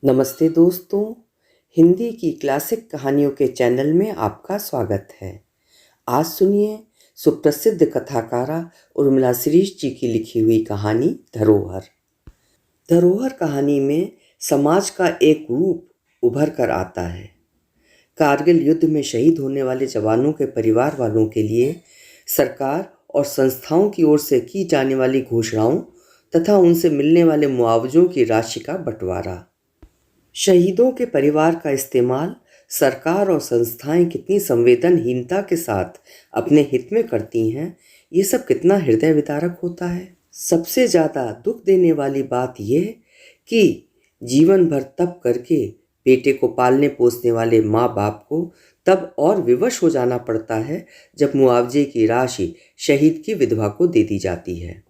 नमस्ते दोस्तों। हिंदी की क्लासिक कहानियों के चैनल में आपका स्वागत है। आज सुनिए सुप्रसिद्ध कथाकारा उर्मिला शिरीष जी की लिखी हुई कहानी धरोहर। धरोहर कहानी में समाज का एक रूप उभर कर आता है। कारगिल युद्ध में शहीद होने वाले जवानों के परिवार वालों के लिए सरकार और संस्थाओं की ओर से की जाने वाली घोषणाओं तथा उनसे मिलने वाले मुआवजों की राशि का बंटवारा। शहीदों के परिवार का इस्तेमाल सरकार और संस्थाएं कितनी संवेदनहीनता के साथ अपने हित में करती हैं, ये सब कितना हृदय विदारक होता है। सबसे ज़्यादा दुख देने वाली बात यह कि जीवन भर तप करके बेटे को पालने पोसने वाले माँ बाप को तब और विवश हो जाना पड़ता है जब मुआवजे की राशि शहीद की विधवा को दे दी जाती है।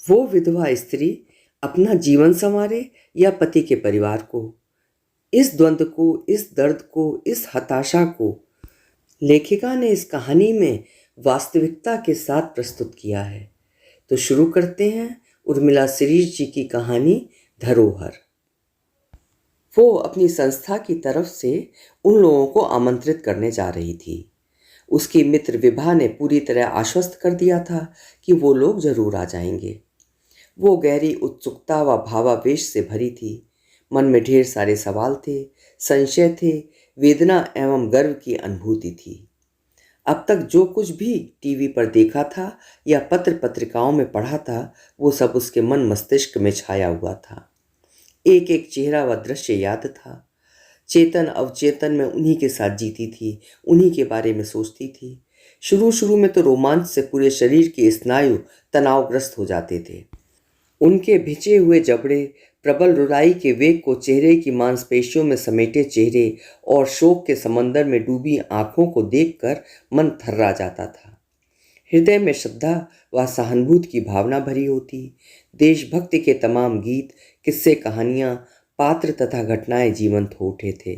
वो विधवा स्त्री अपना जीवन संवारे या पति के परिवार को। इस द्वंद्व को, इस दर्द को, इस हताशा को लेखिका ने इस कहानी में वास्तविकता के साथ प्रस्तुत किया है। तो शुरू करते हैं उर्मिला शिरीष जी की कहानी धरोहर। वो अपनी संस्था की तरफ से उन लोगों को आमंत्रित करने जा रही थी। उसकी मित्र विभा ने पूरी तरह आश्वस्त कर दिया था कि वो लोग जरूर आ जाएंगे। वो गहरी उत्सुकता व भावावेश से भरी थी। मन में ढेर सारे सवाल थे, संशय थे, वेदना एवं गर्व की अनुभूति थी। अब तक जो कुछ भी टीवी पर देखा था या पत्र पत्रिकाओं में पढ़ा था, वो सब उसके मन मस्तिष्क में छाया हुआ था। एक एक चेहरा व दृश्य याद था। चेतन अवचेतन में उन्हीं के साथ जीती थी, उन्हीं के बारे में सोचती थी। शुरू शुरू में तो रोमांच से पूरे शरीर के स्नायु तनावग्रस्त हो जाते थे। उनके भिंचे हुए जबड़े, प्रबल रुराई के वेग को चेहरे की मांसपेशियों में समेटे चेहरे और शोक के समंदर में डूबी आंखों को देखकर मन थर्रा जाता था। हृदय में श्रद्धा व सहानुभूति की भावना भरी होती। देशभक्ति के तमाम गीत, किस्से, कहानियाँ, पात्र तथा घटनाएं जीवंत हो उठे थे।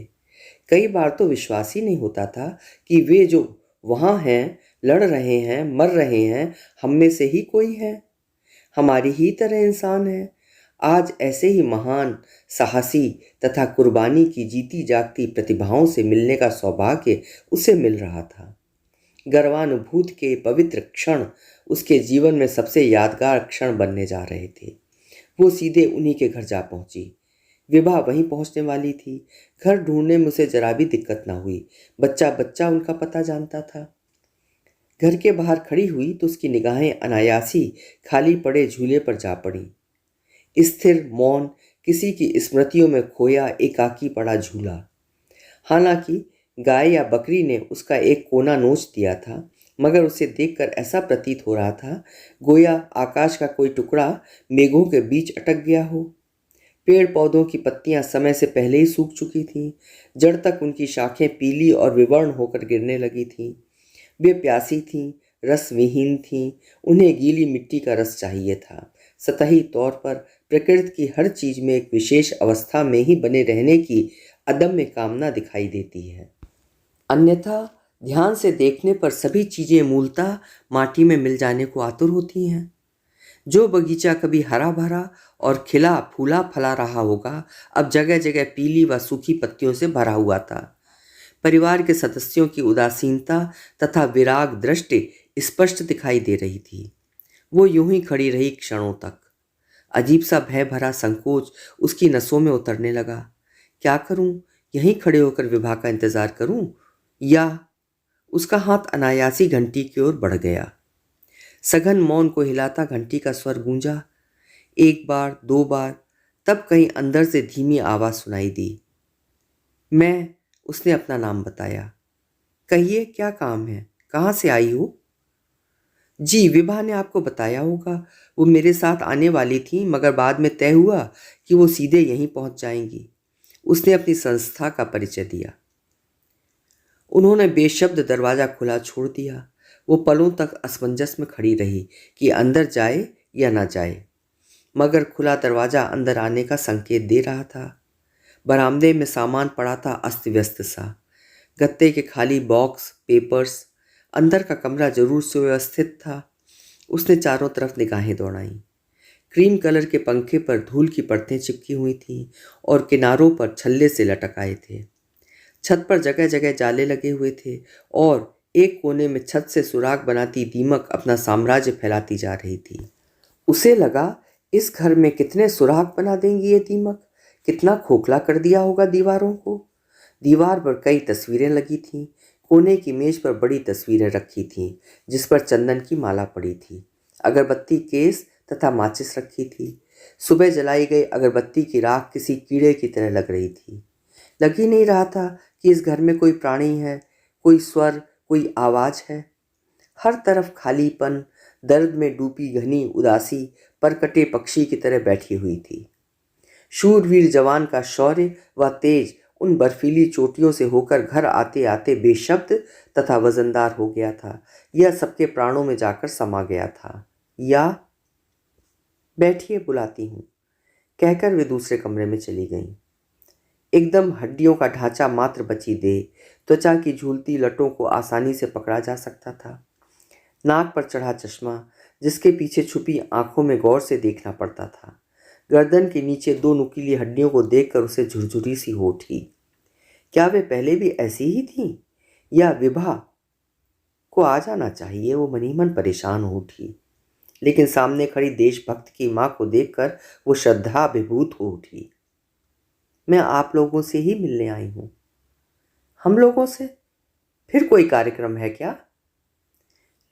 कई बार तो विश्वास ही नहीं होता था कि वे जो वहाँ हैं, लड़ रहे हैं, मर रहे हैं, हम में से ही कोई है, हमारी ही तरह इंसान है। आज ऐसे ही महान, साहसी तथा कुर्बानी की जीती जागती प्रतिभाओं से मिलने का सौभाग्य उसे मिल रहा था। गर्वानुभूति के पवित्र क्षण उसके जीवन में सबसे यादगार क्षण बनने जा रहे थे। वो सीधे उन्हीं के घर जा पहुंची। विभा वहीं पहुंचने वाली थी। घर ढूंढने में उसे जरा भी दिक्कत ना हुई। बच्चा बच्चा उनका पता जानता था। घर के बाहर खड़ी हुई तो उसकी निगाहें अनायासी खाली पड़े झूले पर जा पड़ी। स्थिर, मौन, किसी की स्मृतियों में खोया एकाकी पड़ा झूला। हालांकि गाय या बकरी ने उसका एक कोना नोच दिया था, मगर उसे देखकर ऐसा प्रतीत हो रहा था गोया आकाश का कोई टुकड़ा मेघों के बीच अटक गया हो। पेड़ पौधों की पत्तियां समय से पहले ही सूख चुकी थीं। जड़ तक उनकी शाखें पीली और विवर्ण होकर गिरने लगी थीं। वे प्यासी थीं, रस विहीन थीं। उन्हें गीली मिट्टी का रस चाहिए था। सतही तौर पर प्रकृति की हर चीज में एक विशेष अवस्था में ही बने रहने की अदम्य कामना दिखाई देती है। अन्यथा ध्यान से देखने पर सभी चीजें मूलतः माटी में मिल जाने को आतुर होती हैं। जो बगीचा कभी हरा भरा और खिला फूला फला रहा होगा, अब जगह जगह पीली व सूखी पत्तियों से भरा हुआ था। परिवार के सदस्यों की उदासीनता तथा विराग दृष्टि स्पष्ट दिखाई दे रही थी। वो यूं ही खड़ी रही क्षणों तक। अजीब सा भय भरा संकोच उसकी नसों में उतरने लगा। क्या करूं? यहीं खड़े होकर विभा का इंतजार करूं या? उसका हाथ अनायासी घंटी की ओर बढ़ गया। सघन मौन को हिलाता घंटी का स्वर गूंजा। एक बार, दो बार, तब कहीं अंदर से धीमी आवाज सुनाई दी। मैं। उसने अपना नाम बताया। कहिए, क्या काम है? कहाँ से आई हो? जी, विभा ने आपको बताया होगा। वो मेरे साथ आने वाली थी, मगर बाद में तय हुआ कि वो सीधे यहीं पहुंच जाएंगी। उसने अपनी संस्था का परिचय दिया। उन्होंने बेशब्द दरवाजा खुला छोड़ दिया। वो पलों तक असमंजस में खड़ी रही कि अंदर जाए या ना जाए, मगर खुला दरवाजा अंदर आने का संकेत दे रहा था। बरामदे में सामान पड़ा था अस्त व्यस्त सा। गत्ते के खाली बॉक्स, पेपर्स। अंदर का कमरा जरूर सुव्यवस्थित था। उसने चारों तरफ निगाहें दौड़ाईं। क्रीम कलर के पंखे पर धूल की परतें चिपकी हुई थीं और किनारों पर छल्ले से लटक आए थे। छत पर जगह जगह जाले लगे हुए थे और एक कोने में छत से सुराग बनाती दीमक अपना साम्राज्य फैलाती जा रही थी। उसे लगा, इस घर में कितने सुराग बना देंगी ये दीमक, कितना खोखला कर दिया होगा दीवारों को। दीवार पर कई तस्वीरें लगी थीं। कोने की मेज पर बड़ी तस्वीरें रखी थीं जिस पर चंदन की माला पड़ी थी। अगरबत्ती केस तथा माचिस रखी थी। सुबह जलाई गई अगरबत्ती की राख किसी कीड़े की तरह लग रही थी। लग ही नहीं रहा था कि इस घर में कोई प्राणी है, कोई स्वर, कोई आवाज है। हर तरफ खालीपन, दर्द में डूबी घनी उदासी परकटे पक्षी की तरह बैठी हुई थी। शूरवीर जवान का शौर्य व तेज उन बर्फीली चोटियों से होकर घर आते आते बेशब्द तथा वजनदार हो गया था। यह सबके प्राणों में जाकर समा गया था। या बैठिए, बुलाती हूँ, कहकर वे दूसरे कमरे में चली गईं। एकदम हड्डियों का ढांचा मात्र बची दे, त्वचा की झूलती लटों को आसानी से पकड़ा जा सकता था। नाक पर चढ़ा चश्मा जिसके पीछे छुपी आंखों में गौर से देखना पड़ता था। गर्दन के नीचे दो नुकीली हड्डियों को देखकर उसे झुरझुरी सी हो उठी। क्या वे पहले भी ऐसी ही थीं? या विभा को आ जाना चाहिए? वो मन ही मन परेशान हो उठी। लेकिन सामने खड़ी देशभक्त की मां को देखकर वो श्रद्धाभिभूत हो उठी। मैं आप लोगों से ही मिलने आई हूं। हम लोगों से? फिर कोई कार्यक्रम है क्या?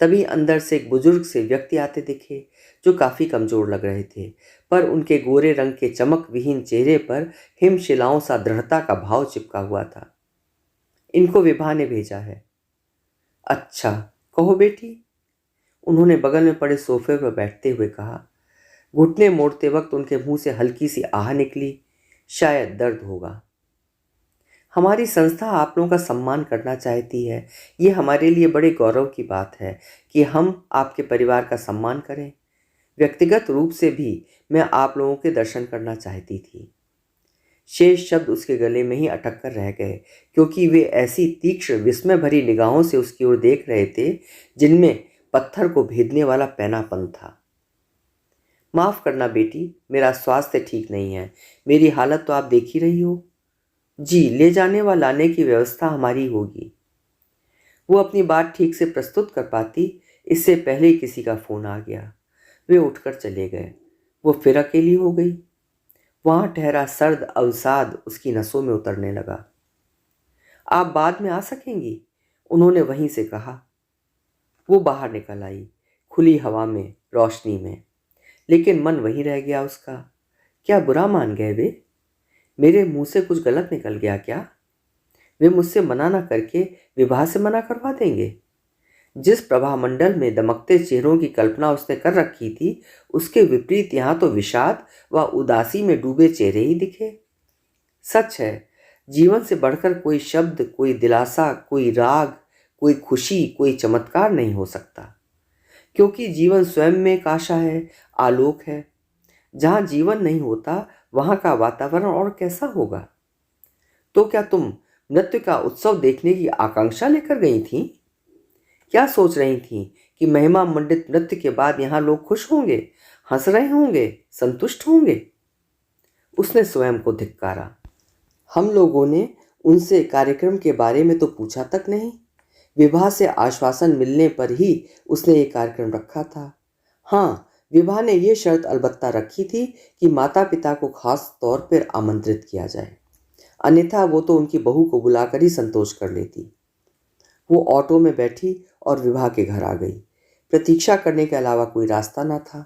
तभी अंदर से एक बुजुर्ग से व्यक्ति आते दिखे जो काफी कमजोर लग रहे थे, पर उनके गोरे रंग के चमक विहीन चेहरे पर हिमशिलाओं सा दृढ़ता का भाव चिपका हुआ था। इनको विभा ने भेजा है। अच्छा, कहो बेटी, उन्होंने बगल में पड़े सोफे पर बैठते हुए कहा। घुटने मोड़ते वक्त उनके मुंह से हल्की सी आह निकली। शायद दर्द होगा। हमारी संस्था आप लोगों का सम्मान करना चाहती है। ये हमारे लिए बड़े गौरव की बात है कि हम आपके परिवार का सम्मान करें। व्यक्तिगत रूप से भी मैं आप लोगों के दर्शन करना चाहती थी। शेष शब्द उसके गले में ही अटक कर रह गए, क्योंकि वे ऐसी तीक्ष्ण विस्मय भरी निगाहों से उसकी ओर देख रहे थे जिनमें पत्थर को भेदने वाला पैनापन था। माफ करना बेटी, मेरा स्वास्थ्य ठीक नहीं है। मेरी हालत तो आप देख ही रही हो। जी, ले जाने व लाने की व्यवस्था हमारी होगी। वो अपनी बात ठीक से प्रस्तुत कर पाती, इससे पहले ही किसी का फोन आ गया। वे उठकर चले गए। वो फिर अकेली हो गई। वहां ठहरा सर्द अवसाद उसकी नसों में उतरने लगा। आप बाद में आ सकेंगी, उन्होंने वहीं से कहा। वो बाहर निकल आई, खुली हवा में, रोशनी में, लेकिन मन वहीं रह गया उसका। क्या बुरा मान गए वे? मेरे मुंह से कुछ गलत निकल गया क्या? वे मुझसे मना न करके विवाह से मना करवा देंगे? जिस प्रभामंडल में दमकते चेहरों की कल्पना उसने कर रखी थी, उसके विपरीत यहाँ तो विषाद व उदासी में डूबे चेहरे ही दिखे। सच है, जीवन से बढ़कर कोई शब्द, कोई दिलासा, कोई राग, कोई खुशी, कोई चमत्कार नहीं हो सकता, क्योंकि जीवन स्वयं में एक आशा है, आलोक है। जहाँ जीवन नहीं होता वहाँ का वातावरण और कैसा होगा? तो क्या तुम नृत्य का उत्सव देखने की आकांक्षा लेकर गई थीं? क्या सोच रही थीं कि महिमा मंडित नृत्य के बाद यहाँ लोग खुश होंगे, हंस रहे होंगे, संतुष्ट होंगे? उसने स्वयं को धिक्कारा। हम लोगों ने उनसे कार्यक्रम के बारे में तो पूछा तक नहीं। विभा से आश्वासन मिलने पर ही उसने ये कार्यक्रम रखा था। हाँ, विभा ने यह शर्त अलबत्ता रखी थी कि माता पिता को खास तौर पर आमंत्रित किया जाए, अन्यथा वो तो उनकी बहू को बुलाकर ही संतोष कर लेती। वो ऑटो में बैठी और विभा के घर आ गई। प्रतीक्षा करने के अलावा कोई रास्ता न था।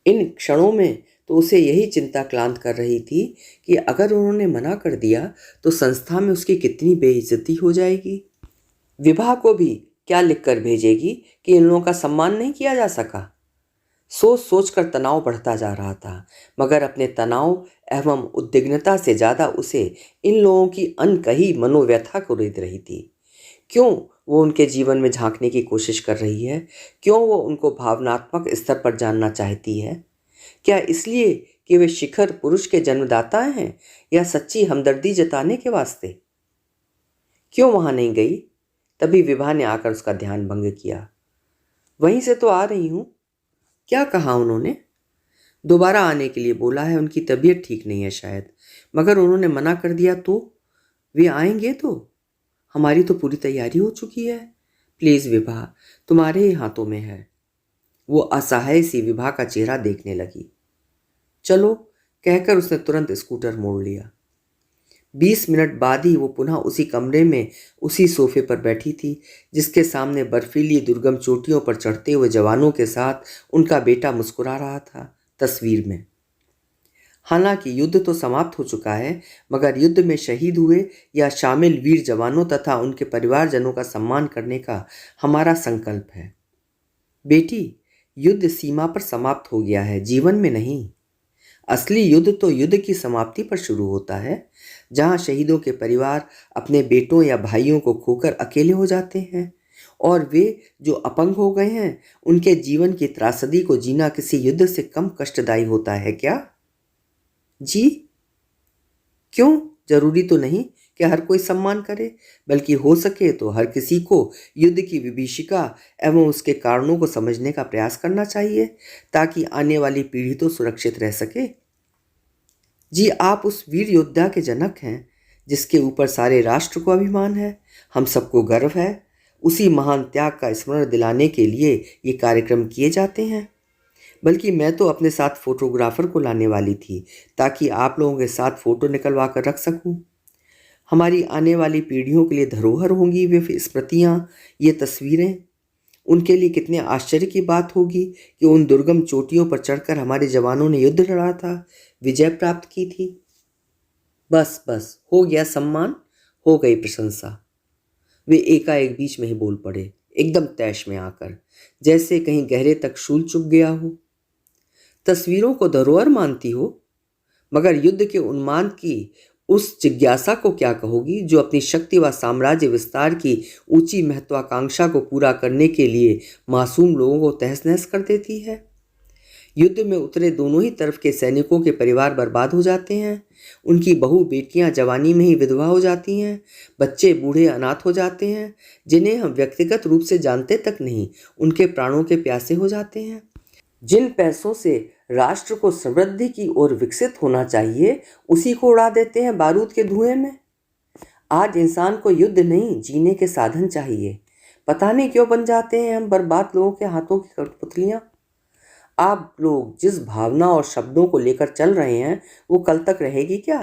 इन क्षणों में तो उसे यही चिंता क्लांत कर रही थी कि अगर उन्होंने मना कर दिया तो संस्था में उसकी कितनी बेइज्जती हो जाएगी। विभा को भी क्या लिखकर भेजेगी कि इन लोगों का सम्मान नहीं किया जा सका। सोच सोच कर तनाव बढ़ता जा रहा था, मगर अपने तनाव एवं उद्विग्नता से ज़्यादा उसे इन लोगों की अनकही मनोव्यथा को रिद रही थी। क्यों वो उनके जीवन में झांकने की कोशिश कर रही है? क्यों वो उनको भावनात्मक स्तर पर जानना चाहती है? क्या इसलिए कि वे शिखर पुरुष के जन्मदाता हैं, या सच्ची हमदर्दी जताने के वास्ते? क्यों वहां नहीं गई? तभी विभा ने आकर उसका ध्यान भंग किया। वहीं से तो आ रही हूं। क्या कहा उन्होंने? दोबारा आने के लिए बोला है, उनकी तबीयत ठीक नहीं है शायद। मगर उन्होंने मना कर दिया तो? वे आएंगे तो? हमारी तो पूरी तैयारी हो चुकी है। प्लीज़ विभा, तुम्हारे ही हाथों में है। वो असहाय सी विभा का चेहरा देखने लगी। चलो, कहकर उसने तुरंत स्कूटर मोड़ लिया। 20 मिनट बाद ही वो पुनः उसी कमरे में उसी सोफे पर बैठी थी, जिसके सामने बर्फीली दुर्गम चोटियों पर चढ़ते हुए जवानों के साथ उनका बेटा मुस्कुरा रहा था, तस्वीर में। हालांकि युद्ध तो समाप्त हो चुका है, मगर युद्ध में शहीद हुए या शामिल वीर जवानों तथा उनके परिवारजनों का सम्मान करने का हमारा संकल्प है। बेटी, युद्ध सीमा पर समाप्त हो गया है, जीवन में नहीं। असली युद्ध तो युद्ध की समाप्ति पर शुरू होता है, जहां शहीदों के परिवार अपने बेटों या भाइयों को खोकर अकेले हो जाते हैं, और वे जो अपंग हो गए हैं, उनके जीवन की त्रासदी को जीना किसी युद्ध से कम कष्टदायी होता है क्या? जी क्यों? जरूरी तो नहीं कि हर कोई सम्मान करे, बल्कि हो सके तो हर किसी को युद्ध की विभीषिका एवं उसके कारणों को समझने का प्रयास करना चाहिए, ताकि आने वाली पीढ़ी तो सुरक्षित रह सके। जी, आप उस वीर योद्धा के जनक हैं, जिसके ऊपर सारे राष्ट्र को अभिमान है, हम सबको गर्व है। उसी महान त्याग का स्मरण दिलाने के लिए ये कार्यक्रम किए जाते हैं। बल्कि मैं तो अपने साथ फोटोग्राफर को लाने वाली थी, ताकि आप लोगों के साथ फोटो निकलवा कर रख सकूं। हमारी आने वाली पीढ़ियों के लिए धरोहर होंगी वे स्मृतियाँ, ये तस्वीरें। उनके लिए कितने आश्चर्य की बात होगी कि उन दुर्गम चोटियों पर चढ़कर हमारे जवानों ने युद्ध लड़ा था, विजय प्राप्त की थी। बस बस, हो गया सम्मान, हो गई प्रशंसा। वे एकाएक बीच में ही बोल पड़े, एकदम तैश में आकर, जैसे कहीं गहरे तक शूल चुभ गया हो। तस्वीरों को धरोहर मानती हो, मगर युद्ध के उन्माद की उस जिज्ञासा को क्या कहोगी जो अपनी शक्ति व साम्राज्य विस्तार की ऊंची महत्वाकांक्षा को पूरा करने के लिए मासूम लोगों को तहस नहस कर देती है? युद्ध में उतरे दोनों ही तरफ के सैनिकों के परिवार बर्बाद हो जाते हैं, उनकी बहू बेटियां जवानी में ही विधवा हो जाती हैं, बच्चे बूढ़े अनाथ हो जाते हैं, जिन्हें हम व्यक्तिगत रूप से जानते तक नहीं, उनके प्राणों के प्यासे हो जाते हैं। जिन पैसों से राष्ट्र को समृद्धि की ओर विकसित होना चाहिए, उसी को उड़ा देते हैं बारूद के धुएं में। आज इंसान को युद्ध नहीं, जीने के साधन चाहिए। पता नहीं क्यों बन जाते हैं हम बर्बाद लोगों के हाथों की कठपुतलियां। आप लोग जिस भावना और शब्दों को लेकर चल रहे हैं, वो कल तक रहेगी क्या?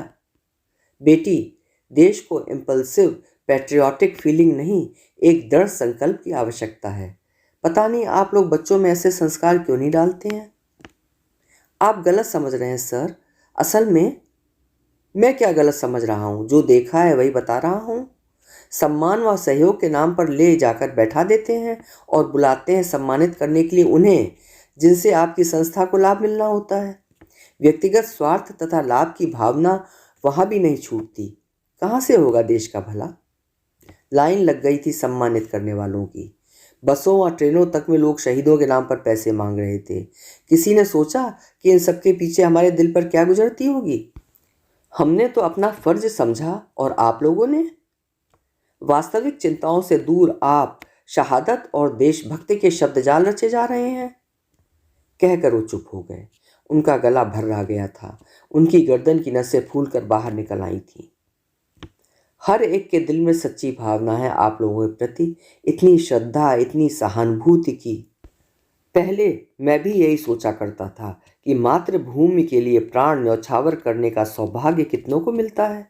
बेटी, देश को इम्पल्सिव पैट्रियोटिक फीलिंग नहीं, एक दृढ़ संकल्प की आवश्यकता है। पता नहीं आप लोग बच्चों में ऐसे संस्कार क्यों नहीं डालते हैं? आप गलत समझ रहे हैं सर। असल में मैं क्या गलत समझ रहा हूँ? जो देखा है वही बता रहा हूँ। सम्मान व सहयोग के नाम पर ले जाकर बैठा देते हैं और बुलाते हैं सम्मानित करने के लिए उन्हें, जिनसे आपकी संस्था को लाभ मिलना होता है। व्यक्तिगत स्वार्थ तथा लाभ की भावना वहाँ भी नहीं छूटती। कहाँ से होगा देश का भला? लाइन लग गई थी सम्मानित करने वालों की। बसों व ट्रेनों तक में लोग शहीदों के नाम पर पैसे मांग रहे थे। किसी ने सोचा कि इन सबके पीछे हमारे दिल पर क्या गुजरती होगी? हमने तो अपना फर्ज समझा, और आप लोगों ने? वास्तविक चिंताओं से दूर आप शहादत और देशभक्ति के शब्दजाल रचे जा रहे हैं। कहकर वो चुप हो गए। उनका गला भर रहा गया था, उनकी गर्दन की नसें फूलकर बाहर निकल आई थी। हर एक के दिल में सच्ची भावना है आप लोगों के प्रति, इतनी श्रद्धा, इतनी सहानुभूति की। पहले मैं भी यही सोचा करता था कि मातृभूमि के लिए प्राण न्यौछावर करने का सौभाग्य कितनों को मिलता है,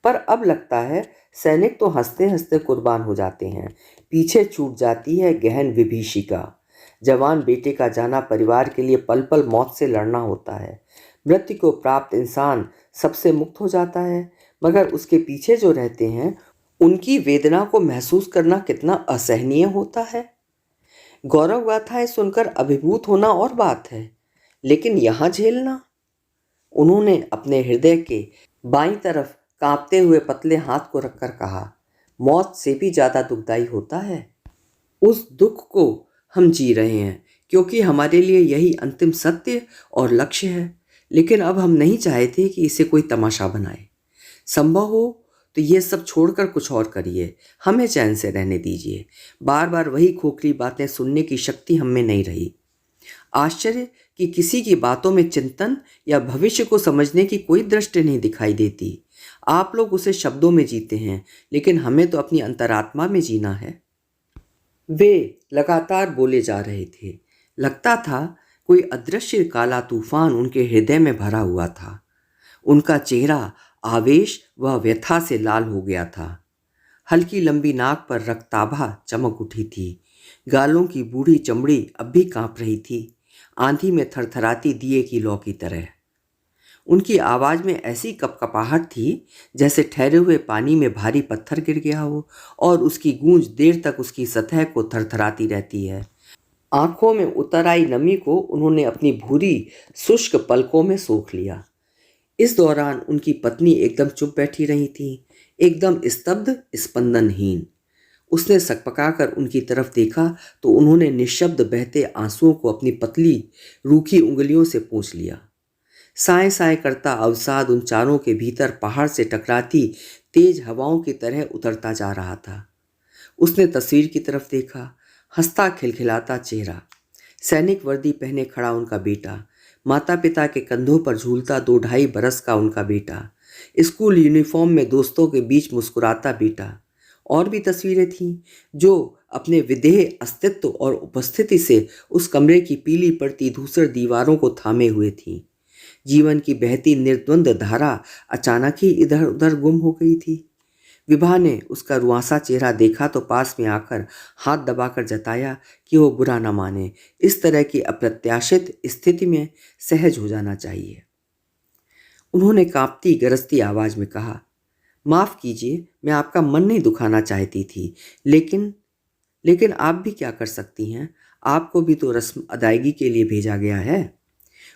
पर अब लगता है सैनिक तो हंसते हंसते कुर्बान हो जाते हैं, पीछे छूट जाती है गहन विभीषिका। जवान बेटे का जाना परिवार के लिए पल पल मौत से लड़ना होता है। मृत्यु को प्राप्त इंसान सबसे मुक्त हो जाता है, मगर उसके पीछे जो रहते हैं, उनकी वेदना को महसूस करना कितना असहनीय होता है। गौरव गाथाएं सुनकर अभिभूत होना और बात है, लेकिन यहाँ झेलना। उन्होंने अपने हृदय के बाईं तरफ कांपते हुए पतले हाथ को रखकर कहा, मौत से भी ज़्यादा दुखदाई होता है। उस दुख को हम जी रहे हैं, क्योंकि हमारे लिए यही अंतिम सत्य और लक्ष्य है। लेकिन अब हम नहीं चाहते कि इसे कोई तमाशा बनाए। संभव हो तो ये सब छोड़कर कुछ और करिए, हमें चैन से रहने दीजिए। बार बार वही खोखली बातें सुनने की शक्ति हम में नहीं रही। आश्चर्य कि किसी की बातों में चिंतन या भविष्य को समझने की कोई दृष्टि नहीं दिखाई देती। आप लोग उसे शब्दों में जीते हैं, लेकिन हमें तो अपनी अंतरात्मा में जीना है। वे लगातार बोले जा रहे थे। लगता था कोई अदृश्य काला तूफान उनके हृदय में भरा हुआ था। उनका चेहरा आवेश व व्यथा से लाल हो गया था। हल्की लंबी नाक पर रक्ताभा चमक उठी थी। गालों की बूढ़ी चमड़ी अब भी कांप रही थी, आंधी में थरथराती दिए की लौ की तरह। उनकी आवाज में ऐसी कपकपाहट थी जैसे ठहरे हुए पानी में भारी पत्थर गिर गया हो और उसकी गूंज देर तक उसकी सतह को थरथराती रहती है। आंखों में उतर आई नमी को उन्होंने अपनी भूरी शुष्क पलकों में सोख लिया। इस दौरान उनकी पत्नी एकदम चुप बैठी रही थी, एकदम स्तब्ध, स्पंदनहीन। उसने सकपकाकर उनकी तरफ देखा तो उन्होंने निःशब्द बहते आंसुओं को अपनी पतली रूखी उंगलियों से पोंछ लिया। साए साए करता अवसाद उन चारों के भीतर पहाड़ से टकराती तेज हवाओं की तरह उतरता जा रहा था। उसने तस्वीर की तरफ देखा। हंसता खिलखिलाता चेहरा, सैनिक वर्दी पहने खड़ा उनका बेटा, माता पिता के कंधों पर झूलता 2-2.5 बरस का उनका बेटा, स्कूल यूनिफॉर्म में दोस्तों के बीच मुस्कुराता बेटा। और भी तस्वीरें थीं जो अपने विदेह अस्तित्व और उपस्थिति से उस कमरे की पीली पड़ती धूसर दीवारों को थामे हुए थीं। जीवन की बहती निर्द्वंद धारा अचानक ही इधर उधर गुम हो गई थी। विभा ने उसका रुआंसा चेहरा देखा तो पास में आकर हाथ दबाकर जताया कि वो बुरा न माने, इस तरह की अप्रत्याशित स्थिति में सहज हो जाना चाहिए। उन्होंने कांपती गरजती आवाज में कहा, माफ कीजिए, मैं आपका मन नहीं दुखाना चाहती थी, लेकिन लेकिन आप भी क्या कर सकती हैं? आपको भी तो रस्म अदायगी के लिए भेजा गया है।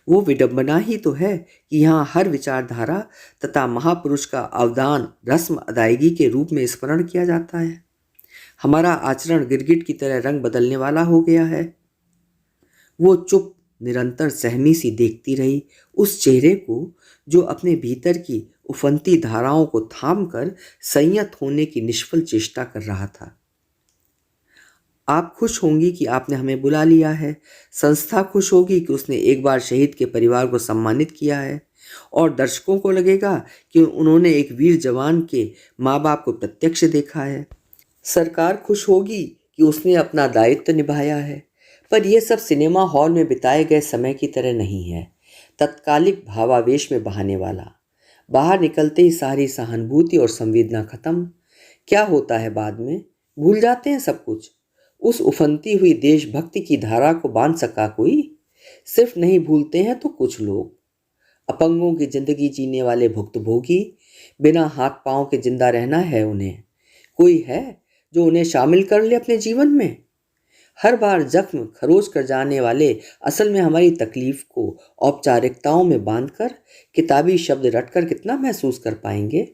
वो विडंबना ही तो है कि यहाँ हर विचारधारा तथा महापुरुष का अवदान रस्म अदायगी के रूप में स्मरण किया जाता है। हमारा आचरण गिरगिट की तरह रंग बदलने वाला हो गया है। वो चुप, निरंतर सहमी सी देखती रही उस चेहरे को जो अपने भीतर की उफनती धाराओं को थाम कर संयत होने की निष्फल चेष्टा कर रहा था। आप खुश होंगी कि आपने हमें बुला लिया है। संस्था खुश होगी कि उसने एक बार शहीद के परिवार को सम्मानित किया है, और दर्शकों को लगेगा कि उन्होंने एक वीर जवान के माँ बाप को प्रत्यक्ष देखा है। सरकार खुश होगी कि उसने अपना दायित्व निभाया है। पर यह सब सिनेमा हॉल में बिताए गए समय की तरह नहीं है, तत्कालिक भावावेश में बहाने वाला। बाहर निकलते ही सारी सहानुभूति और संवेदना खत्म। क्या होता है बाद में? भूल जाते हैं सब कुछ। उस उफनती हुई देशभक्ति की धारा को बांध सका कोई? सिर्फ नहीं भूलते हैं तो कुछ लोग। अपंगों की जिंदगी जीने वाले भुक्तभोगी, बिना हाथ पांव के जिंदा रहना है उन्हें। कोई है जो उन्हें शामिल कर ले अपने जीवन में? हर बार जख्म खरोच कर जाने वाले असल में हमारी तकलीफ को औपचारिकताओं में बांधकर किताबी शब्द रटकर कितना महसूस कर पाएंगे?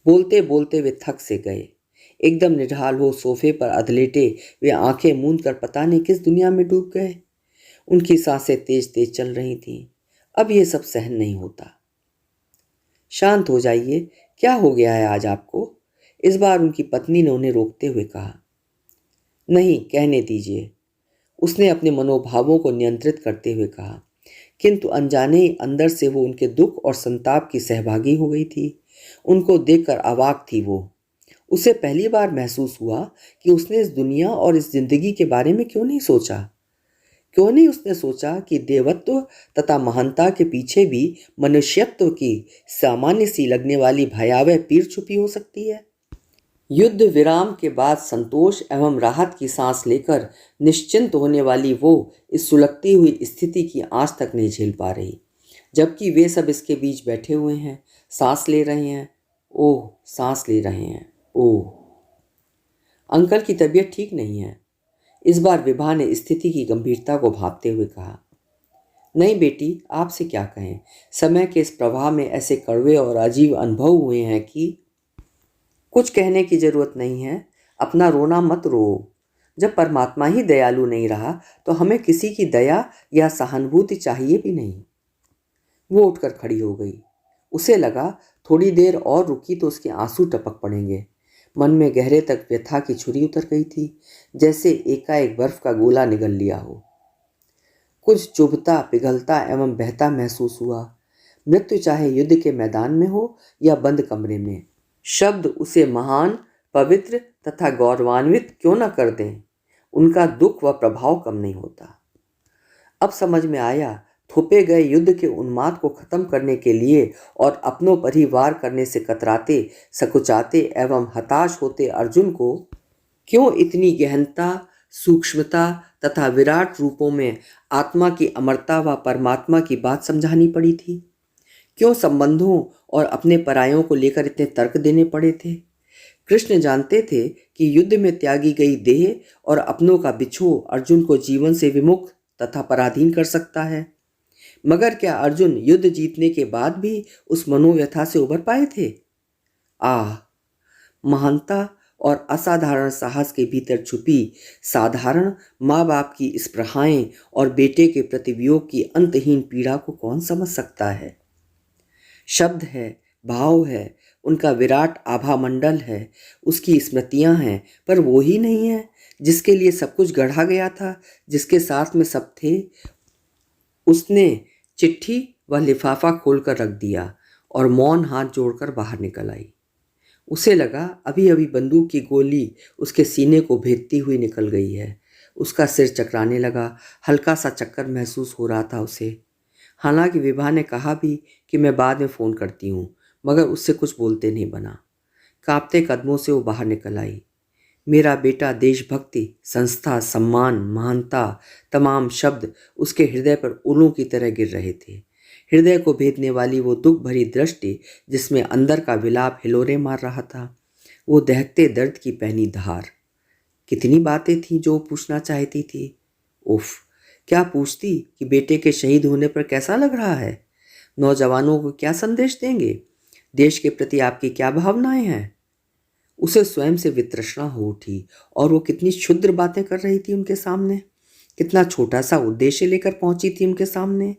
बोलते बोलते वे थक से गए। एकदम निढाल हो सोफे पर अधलेटे वे आंखें मूंद कर पता नहीं किस दुनिया में डूब गए। उनकी सांसें तेज तेज चल रही थीं। अब ये सब सहन नहीं होता। शांत हो जाइए, क्या हो गया है आज आपको? इस बार उनकी पत्नी ने उन्हें रोकते हुए कहा। नहीं, कहने दीजिए, उसने अपने मनोभावों को नियंत्रित करते हुए कहा, किंतु अनजाने ही अंदर से वो उनके दुख और संताप की सहभागी हो गई थी। उनको देखकर अवाक थी वो। उसे पहली बार महसूस हुआ कि उसने इस दुनिया और इस जिंदगी के बारे में क्यों नहीं सोचा। क्यों नहीं उसने सोचा कि देवत्व तथा महानता के पीछे भी मनुष्यत्व की सामान्य सी लगने वाली भयावह पीड़ छुपी हो सकती है। युद्ध विराम के बाद संतोष एवं राहत की सांस लेकर निश्चिंत होने वाली वो इस सुलगती हुई स्थिति की आंच तक नहीं झेल पा रही, जबकि वे सब इसके बीच बैठे हुए हैं, सांस ले रहे हैं। ओह, सांस ले रहे हैं। ओह, अंकल की तबीयत ठीक नहीं है। इस बार विभा ने स्थिति की गंभीरता को भांपते हुए कहा। नहीं बेटी, आपसे क्या कहें, समय के इस प्रवाह में ऐसे कड़वे और अजीब अनुभव हुए हैं कि कुछ कहने की जरूरत नहीं है। अपना रोना मत रो। जब परमात्मा ही दयालु नहीं रहा तो हमें किसी की दया या सहानुभूति चाहिए भी नहीं। वो उठकर खड़ी हो गई। उसे लगा थोड़ी देर और रुकी तो उसके आंसू टपक पड़ेंगे। मन में गहरे तक व्यथा की छुरी उतर गई थी, जैसे एकाएक बर्फ का गोला निगल लिया हो। कुछ चुभता, पिघलता एवं बहता महसूस हुआ। मृत्यु चाहे युद्ध के मैदान में हो या बंद कमरे में, शब्द उसे महान, पवित्र तथा गौरवान्वित क्यों न कर दें, उनका दुख व प्रभाव कम नहीं होता। अब समझ में आया, थोपे गए युद्ध के उन्माद को खत्म करने के लिए और अपनों पर ही वार करने से कतराते, सकुचाते एवं हताश होते अर्जुन को क्यों इतनी गहनता, सूक्ष्मता तथा विराट रूपों में आत्मा की अमरता व परमात्मा की बात समझानी पड़ी थी। क्यों संबंधों और अपने परायों को लेकर इतने तर्क देने पड़े थे। कृष्ण जानते थे कि युद्ध में त्यागी गई देह और अपनों का बिछोह अर्जुन को जीवन से विमुख तथा पराधीन कर सकता है। मगर क्या अर्जुन युद्ध जीतने के बाद भी उस मनोव्यथा से उबर पाए थे? आह, महानता और असाधारण साहस के भीतर छुपी साधारण माँ बाप की स्पृहाएं और बेटे के प्रति वियोग की अंतहीन पीड़ा को कौन समझ सकता है। शब्द है, भाव है, उनका विराट आभा मंडल है, उसकी स्मृतियां हैं, पर वो ही नहीं है जिसके लिए सब कुछ गढ़ा गया था, जिसके साथ में सब थे। उसने चिट्ठी व लिफाफा खोलकर रख दिया और मौन हाथ जोड़कर बाहर निकल आई। उसे लगा अभी अभी बंदूक की गोली उसके सीने को भेदती हुई निकल गई है। उसका सिर चकराने लगा, हल्का सा चक्कर महसूस हो रहा था उसे। हालांकि विभा ने कहा भी कि मैं बाद में फ़ोन करती हूँ, मगर उससे कुछ बोलते नहीं बना। कांपते कदमों से वो बाहर निकल आई। मेरा बेटा, देशभक्ति, संस्था, सम्मान, महानता, तमाम शब्द उसके हृदय पर ओलों की तरह गिर रहे थे। हृदय को भेदने वाली वो दुख भरी दृष्टि जिसमें अंदर का विलाप हिलोरे मार रहा था, वो दहकते दर्द की पहनी धार। कितनी बातें थीं जो पूछना चाहती थी। उफ, क्या पूछती कि बेटे के शहीद होने पर कैसा लग रहा है, नौजवानों को क्या संदेश देंगे, देश के प्रति आपकी क्या भावनाएं हैं। उसे स्वयं से वितृष्णा हो उठी और वो कितनी क्षुद्र बातें कर रही थी उनके सामने, कितना छोटा सा उद्देश्य लेकर पहुंची थी उनके सामने।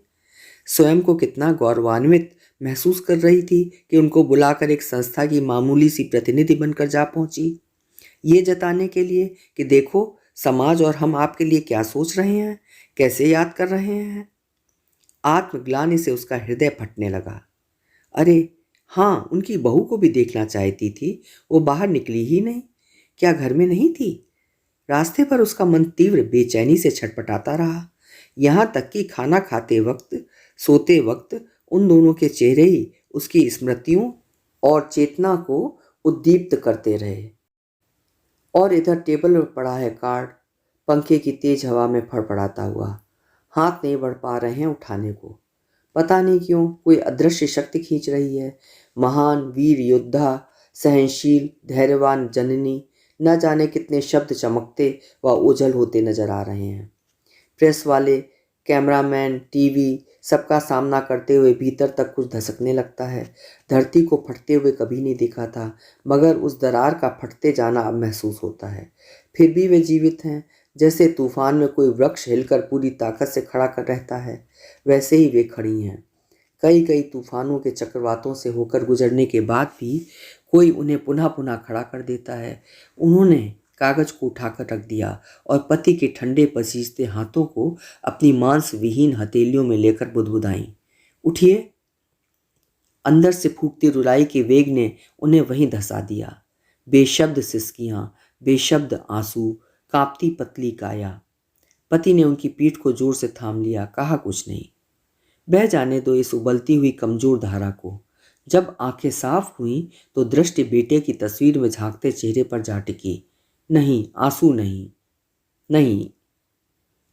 स्वयं को कितना गौरवान्वित महसूस कर रही थी कि उनको बुलाकर एक संस्था की मामूली सी प्रतिनिधि बनकर जा पहुंची, ये जताने के लिए कि देखो समाज और हम आपके लिए क्या सोच रहे हैं, कैसे याद कर रहे हैं। आत्मग्लानि से उसका हृदय फटने लगा। अरे हाँ, उनकी बहू को भी देखना चाहती थी, वो बाहर निकली ही नहीं। क्या घर में नहीं थी? रास्ते पर उसका मन तीव्र बेचैनी से छटपटाता रहा, यहाँ तक कि खाना खाते वक्त, सोते वक्त उन दोनों के चेहरे ही उसकी स्मृतियों और चेतना को उद्दीप्त करते रहे। और इधर टेबल पर पड़ा है कार्ड, पंखे की तेज हवा में फड़फड़ाता हुआ। हाथ नहीं बढ़ पा रहे हैं उठाने को। पता नहीं क्यों कोई अदृश्य शक्ति खींच रही है। महान वीर योद्धा, सहनशील, धैर्यवान जननी, न जाने कितने शब्द चमकते व ओझल होते नजर आ रहे हैं। प्रेस वाले, कैमरामैन, टीवी, सबका सामना करते हुए भीतर तक कुछ धसकने लगता है। धरती को फटते हुए कभी नहीं देखा था, मगर उस दरार का फटते जाना अब महसूस होता है। फिर भी वे जीवित हैं, जैसे तूफान में कोई वृक्ष हिलकर पूरी ताकत से खड़ा कर रहता है, वैसे ही वे खड़ी हैं। कई कई तूफानों के चक्रवातों से होकर गुजरने के बाद भी कोई उन्हें पुनः पुनः खड़ा कर देता है। उन्होंने कागज को उठाकर रख दिया और पति के ठंडे पसीजते हाथों को अपनी मांस विहीन हथेलियों में लेकर बुदबुदाई। उठिए। अंदर से फूटती रुलाई के वेग ने उन्हें वहीं धंसा दिया। बेशब्द सिसकियां, बेशब्द आंसू, कांपती पतली काया। पति ने उनकी पीठ को जोर से थाम लिया, कहा कुछ नहीं, बह जाने दो इस उबलती हुई कमजोर धारा को। जब आंखें साफ हुईं तो दृष्टि बेटे की तस्वीर में झांकते चेहरे पर जा टिकी। नहीं, आंसू नहीं, नहीं।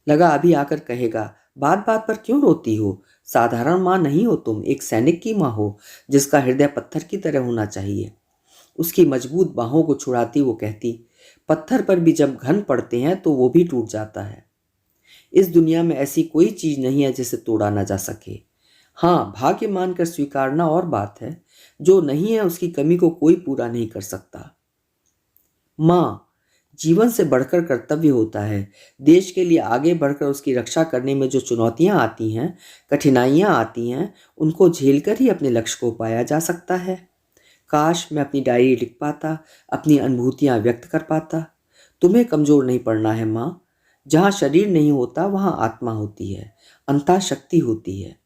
लगा अभी आकर कहेगा, बात बात पर क्यों रोती हो, साधारण माँ नहीं हो तुम, एक सैनिक की माँ हो जिसका हृदय पत्थर की तरह होना चाहिए। उसकी मजबूत बाहों को छुड़ाती वो कहती, पत्थर पर भी जब घन पड़ते हैं तो वो भी टूट जाता है। इस दुनिया में ऐसी कोई चीज नहीं है जिसे तोड़ा ना जा सके। हाँ, भाग्य मानकर स्वीकारना और बात है, जो नहीं है उसकी कमी को कोई पूरा नहीं कर सकता। माँ, जीवन से बढ़कर कर्तव्य होता है। देश के लिए आगे बढ़कर उसकी रक्षा करने में जो चुनौतियां आती हैं, कठिनाइयां आती हैं, उनको झेलकर ही अपने लक्ष्य को पाया जा सकता है। काश मैं अपनी डायरी लिख पाता, अपनी अनुभूतियां व्यक्त कर पाता। तुम्हें कमजोर नहीं पड़ना है माँ, जहाँ शरीर नहीं होता वहाँ आत्मा होती है, अंतः शक्ति होती है।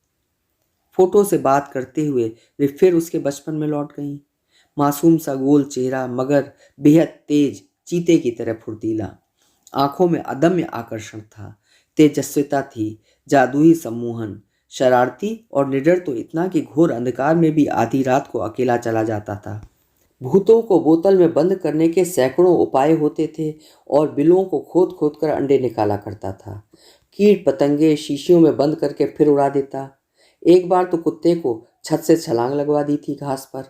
फोटो से बात करते हुए वे फिर उसके बचपन में लौट गईं। मासूम सा गोल चेहरा मगर बेहद तेज, चीते की तरह फुर्तीला। आंखों में अदम्य आकर्षण था, तेजस्विता थी, जादुई सम्मोहन। शरारती और निडर तो इतना कि घोर अंधकार में भी आधी रात को अकेला चला जाता था। भूतों को बोतल में बंद करने के सैकड़ों उपाय होते थे और बिलों को खोद खोद कर अंडे निकाला करता था। कीट पतंगे शीशियों में बंद करके फिर उड़ा देता। एक बार तो कुत्ते को छत से छलांग लगवा दी थी घास पर।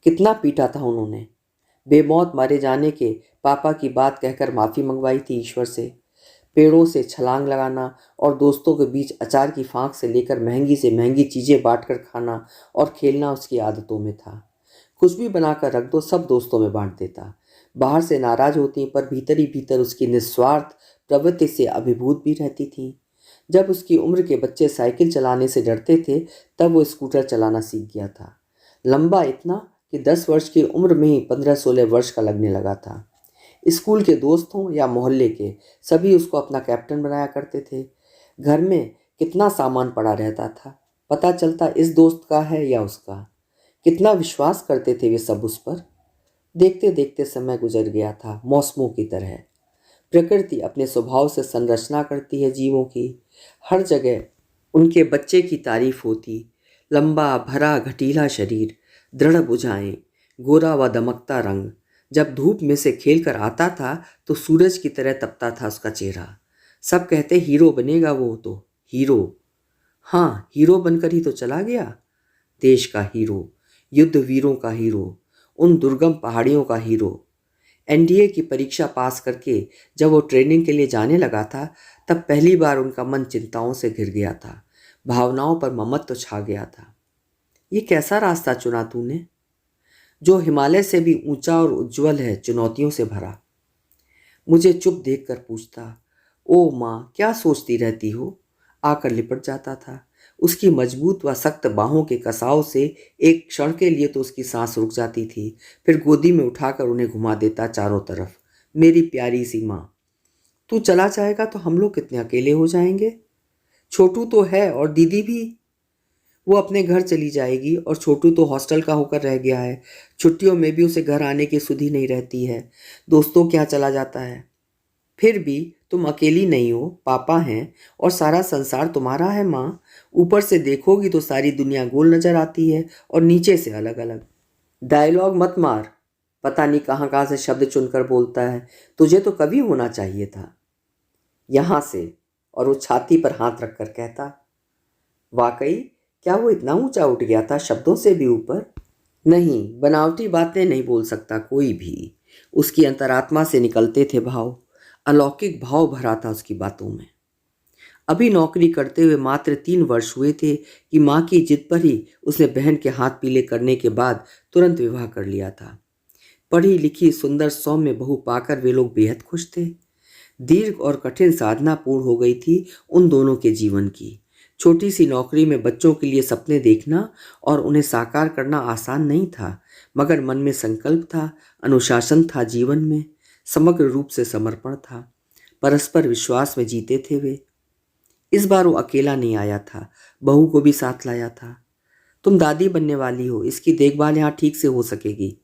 कितना पीटा था उन्होंने। बेमौत मारे जाने के पापा की बात कहकर माफ़ी मंगवाई थी ईश्वर से। पेड़ों से छलांग लगाना और दोस्तों के बीच अचार की फांक से लेकर महंगी से महंगी चीज़ें बांटकर खाना और खेलना उसकी आदतों में था। कुछ भी बनाकर रख दो, सब दोस्तों में बांट देता। बाहर से नाराज होती पर भीतर ही भीतर उसकी निस्वार्थ प्रवृत्ति से अभिभूत भी रहती थी। जब उसकी उम्र के बच्चे साइकिल चलाने से डरते थे तब वो स्कूटर चलाना सीख गया था। लंबा इतना कि 10 वर्ष की उम्र में ही 15-16 वर्ष का लगने लगा था। स्कूल के दोस्त हों या मोहल्ले के, सभी उसको अपना कैप्टन बनाया करते थे। घर में कितना सामान पड़ा रहता था, पता चलता इस दोस्त का है या उसका। कितना विश्वास करते थे वे सब उस पर। देखते देखते समय गुजर गया था मौसमों की तरह। प्रकृति अपने स्वभाव से संरचना करती है जीवों की। हर जगह उनके बच्चे की तारीफ होती। लंबा भरा घटीला शरीर, दृढ़ भुजाएं, गोरा व दमकता रंग। जब धूप में से खेल कर आता था तो सूरज की तरह तपता था उसका चेहरा। सब कहते हीरो बनेगा वो तो। हीरो? हाँ, हीरो बनकर ही तो चला गया। देश का हीरो, युद्ध वीरों का हीरो, उन दुर्गम पहाड़ियों का हीरो। एनडीए की परीक्षा पास करके जब वो ट्रेनिंग के लिए जाने लगा था तब पहली बार उनका मन चिंताओं से घिर गया था। भावनाओं पर ममत्व छा गया था। ये कैसा रास्ता चुना तूने, जो हिमालय से भी ऊंचा और उज्जवल है, चुनौतियों से भरा। मुझे चुप देखकर पूछता, ओ माँ क्या सोचती रहती हो। आकर लिपट जाता था। उसकी मजबूत व सख्त बाहों के कसाव से एक क्षण के लिए तो उसकी सांस रुक जाती थी। फिर गोदी में उठाकर उन्हें घुमा देता चारों तरफ। मेरी प्यारी सी माँ, तू चला जाएगा तो हम लोग कितने अकेले हो जाएंगे। छोटू तो है और दीदी भी। वो अपने घर चली जाएगी और छोटू तो हॉस्टल का होकर रह गया है। छुट्टियों में भी उसे घर आने की सुधि नहीं रहती है। दोस्तों क्या चला जाता है। फिर भी तुम अकेली नहीं हो, पापा हैं और सारा संसार तुम्हारा है माँ। ऊपर से देखोगी तो सारी दुनिया गोल नजर आती है और नीचे से अलग अलग। डायलॉग मत मार। पता नहीं कहाँ कहाँ से शब्द चुनकर बोलता है। तुझे तो कवि होना चाहिए था। यहाँ से। और वो छाती पर हाथ रखकर कहता, वाकई क्या वो इतना ऊंचा उठ गया था, शब्दों से भी ऊपर। नहीं, बनावटी बातें नहीं बोल सकता कोई भी। उसकी अंतरात्मा से निकलते थे भाव। अलौकिक भाव भरा था उसकी बातों में। अभी नौकरी करते हुए मात्र 3 वर्ष हुए थे कि माँ की जिद पर ही उसने बहन के हाथ पीले करने के बाद तुरंत विवाह कर लिया था। पढ़ी लिखी सुंदर सौम्य बहू पाकर वे लोग बेहद खुश थे। दीर्घ और कठिन साधना पूर्ण हो गई थी उन दोनों के जीवन की। छोटी सी नौकरी में बच्चों के लिए सपने देखना और उन्हें साकार करना आसान नहीं था, मगर मन में संकल्प था, अनुशासन था जीवन में, समग्र रूप से समर्पण था। परस्पर विश्वास में जीते थे वे। इस बार वो अकेला नहीं आया था, बहू को भी साथ लाया था। तुम दादी बनने वाली हो, इसकी देखभाल यहाँ ठीक से हो सकेगी।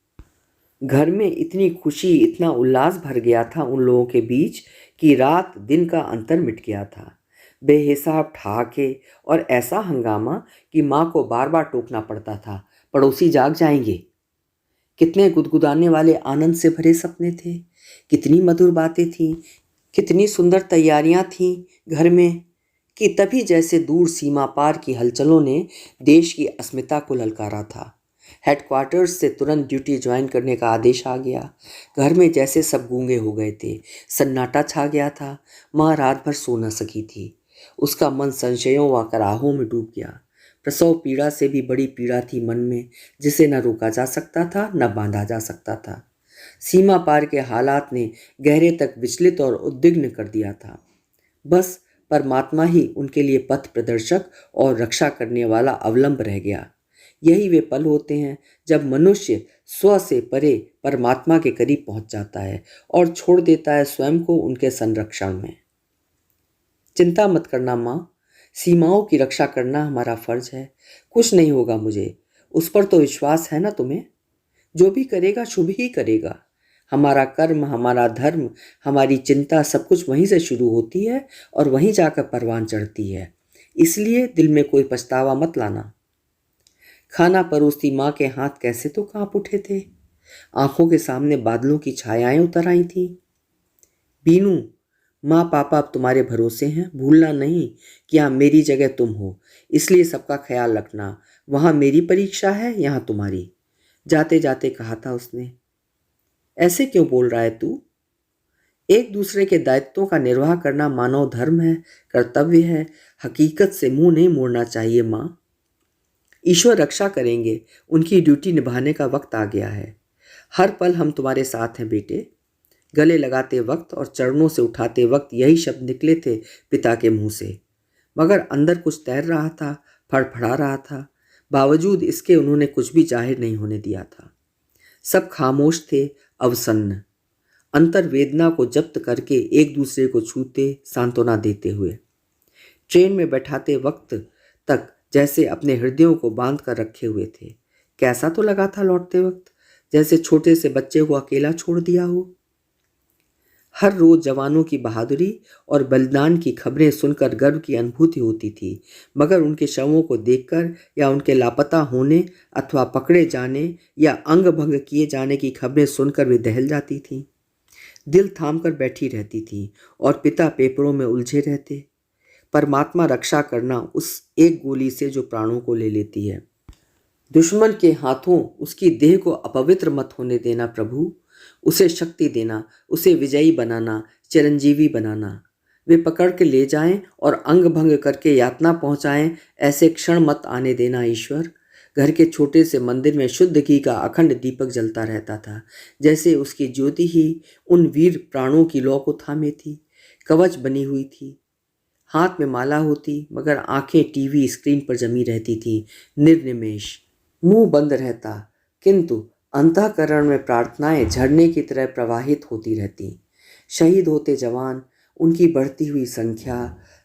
घर में इतनी खुशी, इतना उल्लास भर गया था उन लोगों के बीच कि रात दिन का अंतर मिट गया था। बेहिसाब ठहाके और ऐसा हंगामा कि माँ को बार बार टोकना पड़ता था, पड़ोसी जाग जाएंगे। कितने गुदगुदाने वाले आनंद से भरे सपने थे, कितनी मधुर बातें थीं, कितनी सुंदर तैयारियां थीं घर में, कि तभी जैसे दूर सीमा पार की हलचलों ने देश की अस्मिता को ललकारा था। हेडक्वार्टर्स से तुरंत ड्यूटी ज्वाइन करने का आदेश आ गया। घर में जैसे सब गूंगे हो गए थे, सन्नाटा छा गया था। माँ रात भर सो न सकी थी। उसका मन संशयों व कराहों में डूब गया। प्रसव पीड़ा से भी बड़ी पीड़ा थी मन में, जिसे न रोका जा सकता था न बांधा जा सकता था। सीमा पार के हालात ने गहरे तक विचलित और उद्विग्न कर दिया था। बस परमात्मा ही उनके लिए पथ प्रदर्शक और रक्षा करने वाला अवलंब रह गया। यही वे पल होते हैं जब मनुष्य स्व से परे परमात्मा के करीब पहुंच जाता है और छोड़ देता है स्वयं को उनके संरक्षण में। चिंता मत करना माँ, सीमाओं की रक्षा करना हमारा फर्ज है। कुछ नहीं होगा मुझे, उस पर तो विश्वास है ना तुम्हें? जो भी करेगा शुभ ही करेगा। हमारा कर्म, हमारा धर्म, हमारी चिंता सब कुछ वहीं से शुरू होती है और वहीं जाकर परवान चढ़ती है। इसलिए दिल में कोई पछतावा मत लाना। खाना परोसती माँ के हाथ कैसे तो कांप उठे थे। आंखों के सामने बादलों की छायाएं उतर आई थीं। बीनू, माँ पापा अब तुम्हारे भरोसे हैं। भूलना नहीं कि यहाँ मेरी जगह तुम हो, इसलिए सबका ख्याल रखना। वहाँ मेरी परीक्षा है, यहाँ तुम्हारी। जाते जाते कहा था उसने। ऐसे क्यों बोल रहा है तू? एक दूसरे के दायित्वों का निर्वाह करना मानव धर्म है, कर्तव्य है। हकीकत से मुंह नहीं मोड़ना चाहिए माँ। ईश्वर रक्षा करेंगे, उनकी ड्यूटी निभाने का वक्त आ गया है। हर पल हम तुम्हारे साथ हैं बेटे। गले लगाते वक्त और चरणों से उठाते वक्त यही शब्द निकले थे पिता के मुंह से, मगर अंदर कुछ तैर रहा था, फड़फड़ा रहा था। बावजूद इसके उन्होंने कुछ भी जाहिर नहीं होने दिया था। सब खामोश थे, अवसन्न, अंतर वेदना को जब्त करके एक दूसरे को छूते, सांत्वना देते हुए। ट्रेन में बैठाते वक्त तक जैसे अपने हृदयों को बांध कर रखे हुए थे। कैसा तो लगा था लौटते वक्त, जैसे छोटे से बच्चे को अकेला छोड़ दिया हो। हर रोज जवानों की बहादुरी और बलिदान की खबरें सुनकर गर्व की अनुभूति होती थी, मगर उनके शवों को देखकर या उनके लापता होने अथवा पकड़े जाने या अंग भंग किए जाने की खबरें सुनकर वे दहल जाती थीं। दिल थाम कर बैठी रहती थी और पिता पेपरों में उलझे रहते। परमात्मा रक्षा करना उस एक गोली से जो प्राणों को ले लेती है। दुश्मन के हाथों उसकी देह को अपवित्र मत होने देना प्रभु। उसे शक्ति देना, उसे विजयी बनाना, चिरंजीवी बनाना। वे पकड़ के ले जाएं और अंग भंग करके यातना पहुंचाएं, ऐसे क्षण मत आने देना ईश्वर। घर के छोटे से मंदिर में शुद्ध घी का अखंड दीपक जलता रहता था, जैसे उसकी ज्योति ही उन वीर प्राणों की लौ को थामे थी, कवच बनी हुई थी। हाथ में माला होती, मगर आंखें टीवी स्क्रीन पर जमी रहती थीं, निर्निमेष। मुंह बंद रहता, किंतु अंतःकरण में प्रार्थनाएं झरने की तरह प्रवाहित होती रहती। शहीद होते जवान, उनकी बढ़ती हुई संख्या,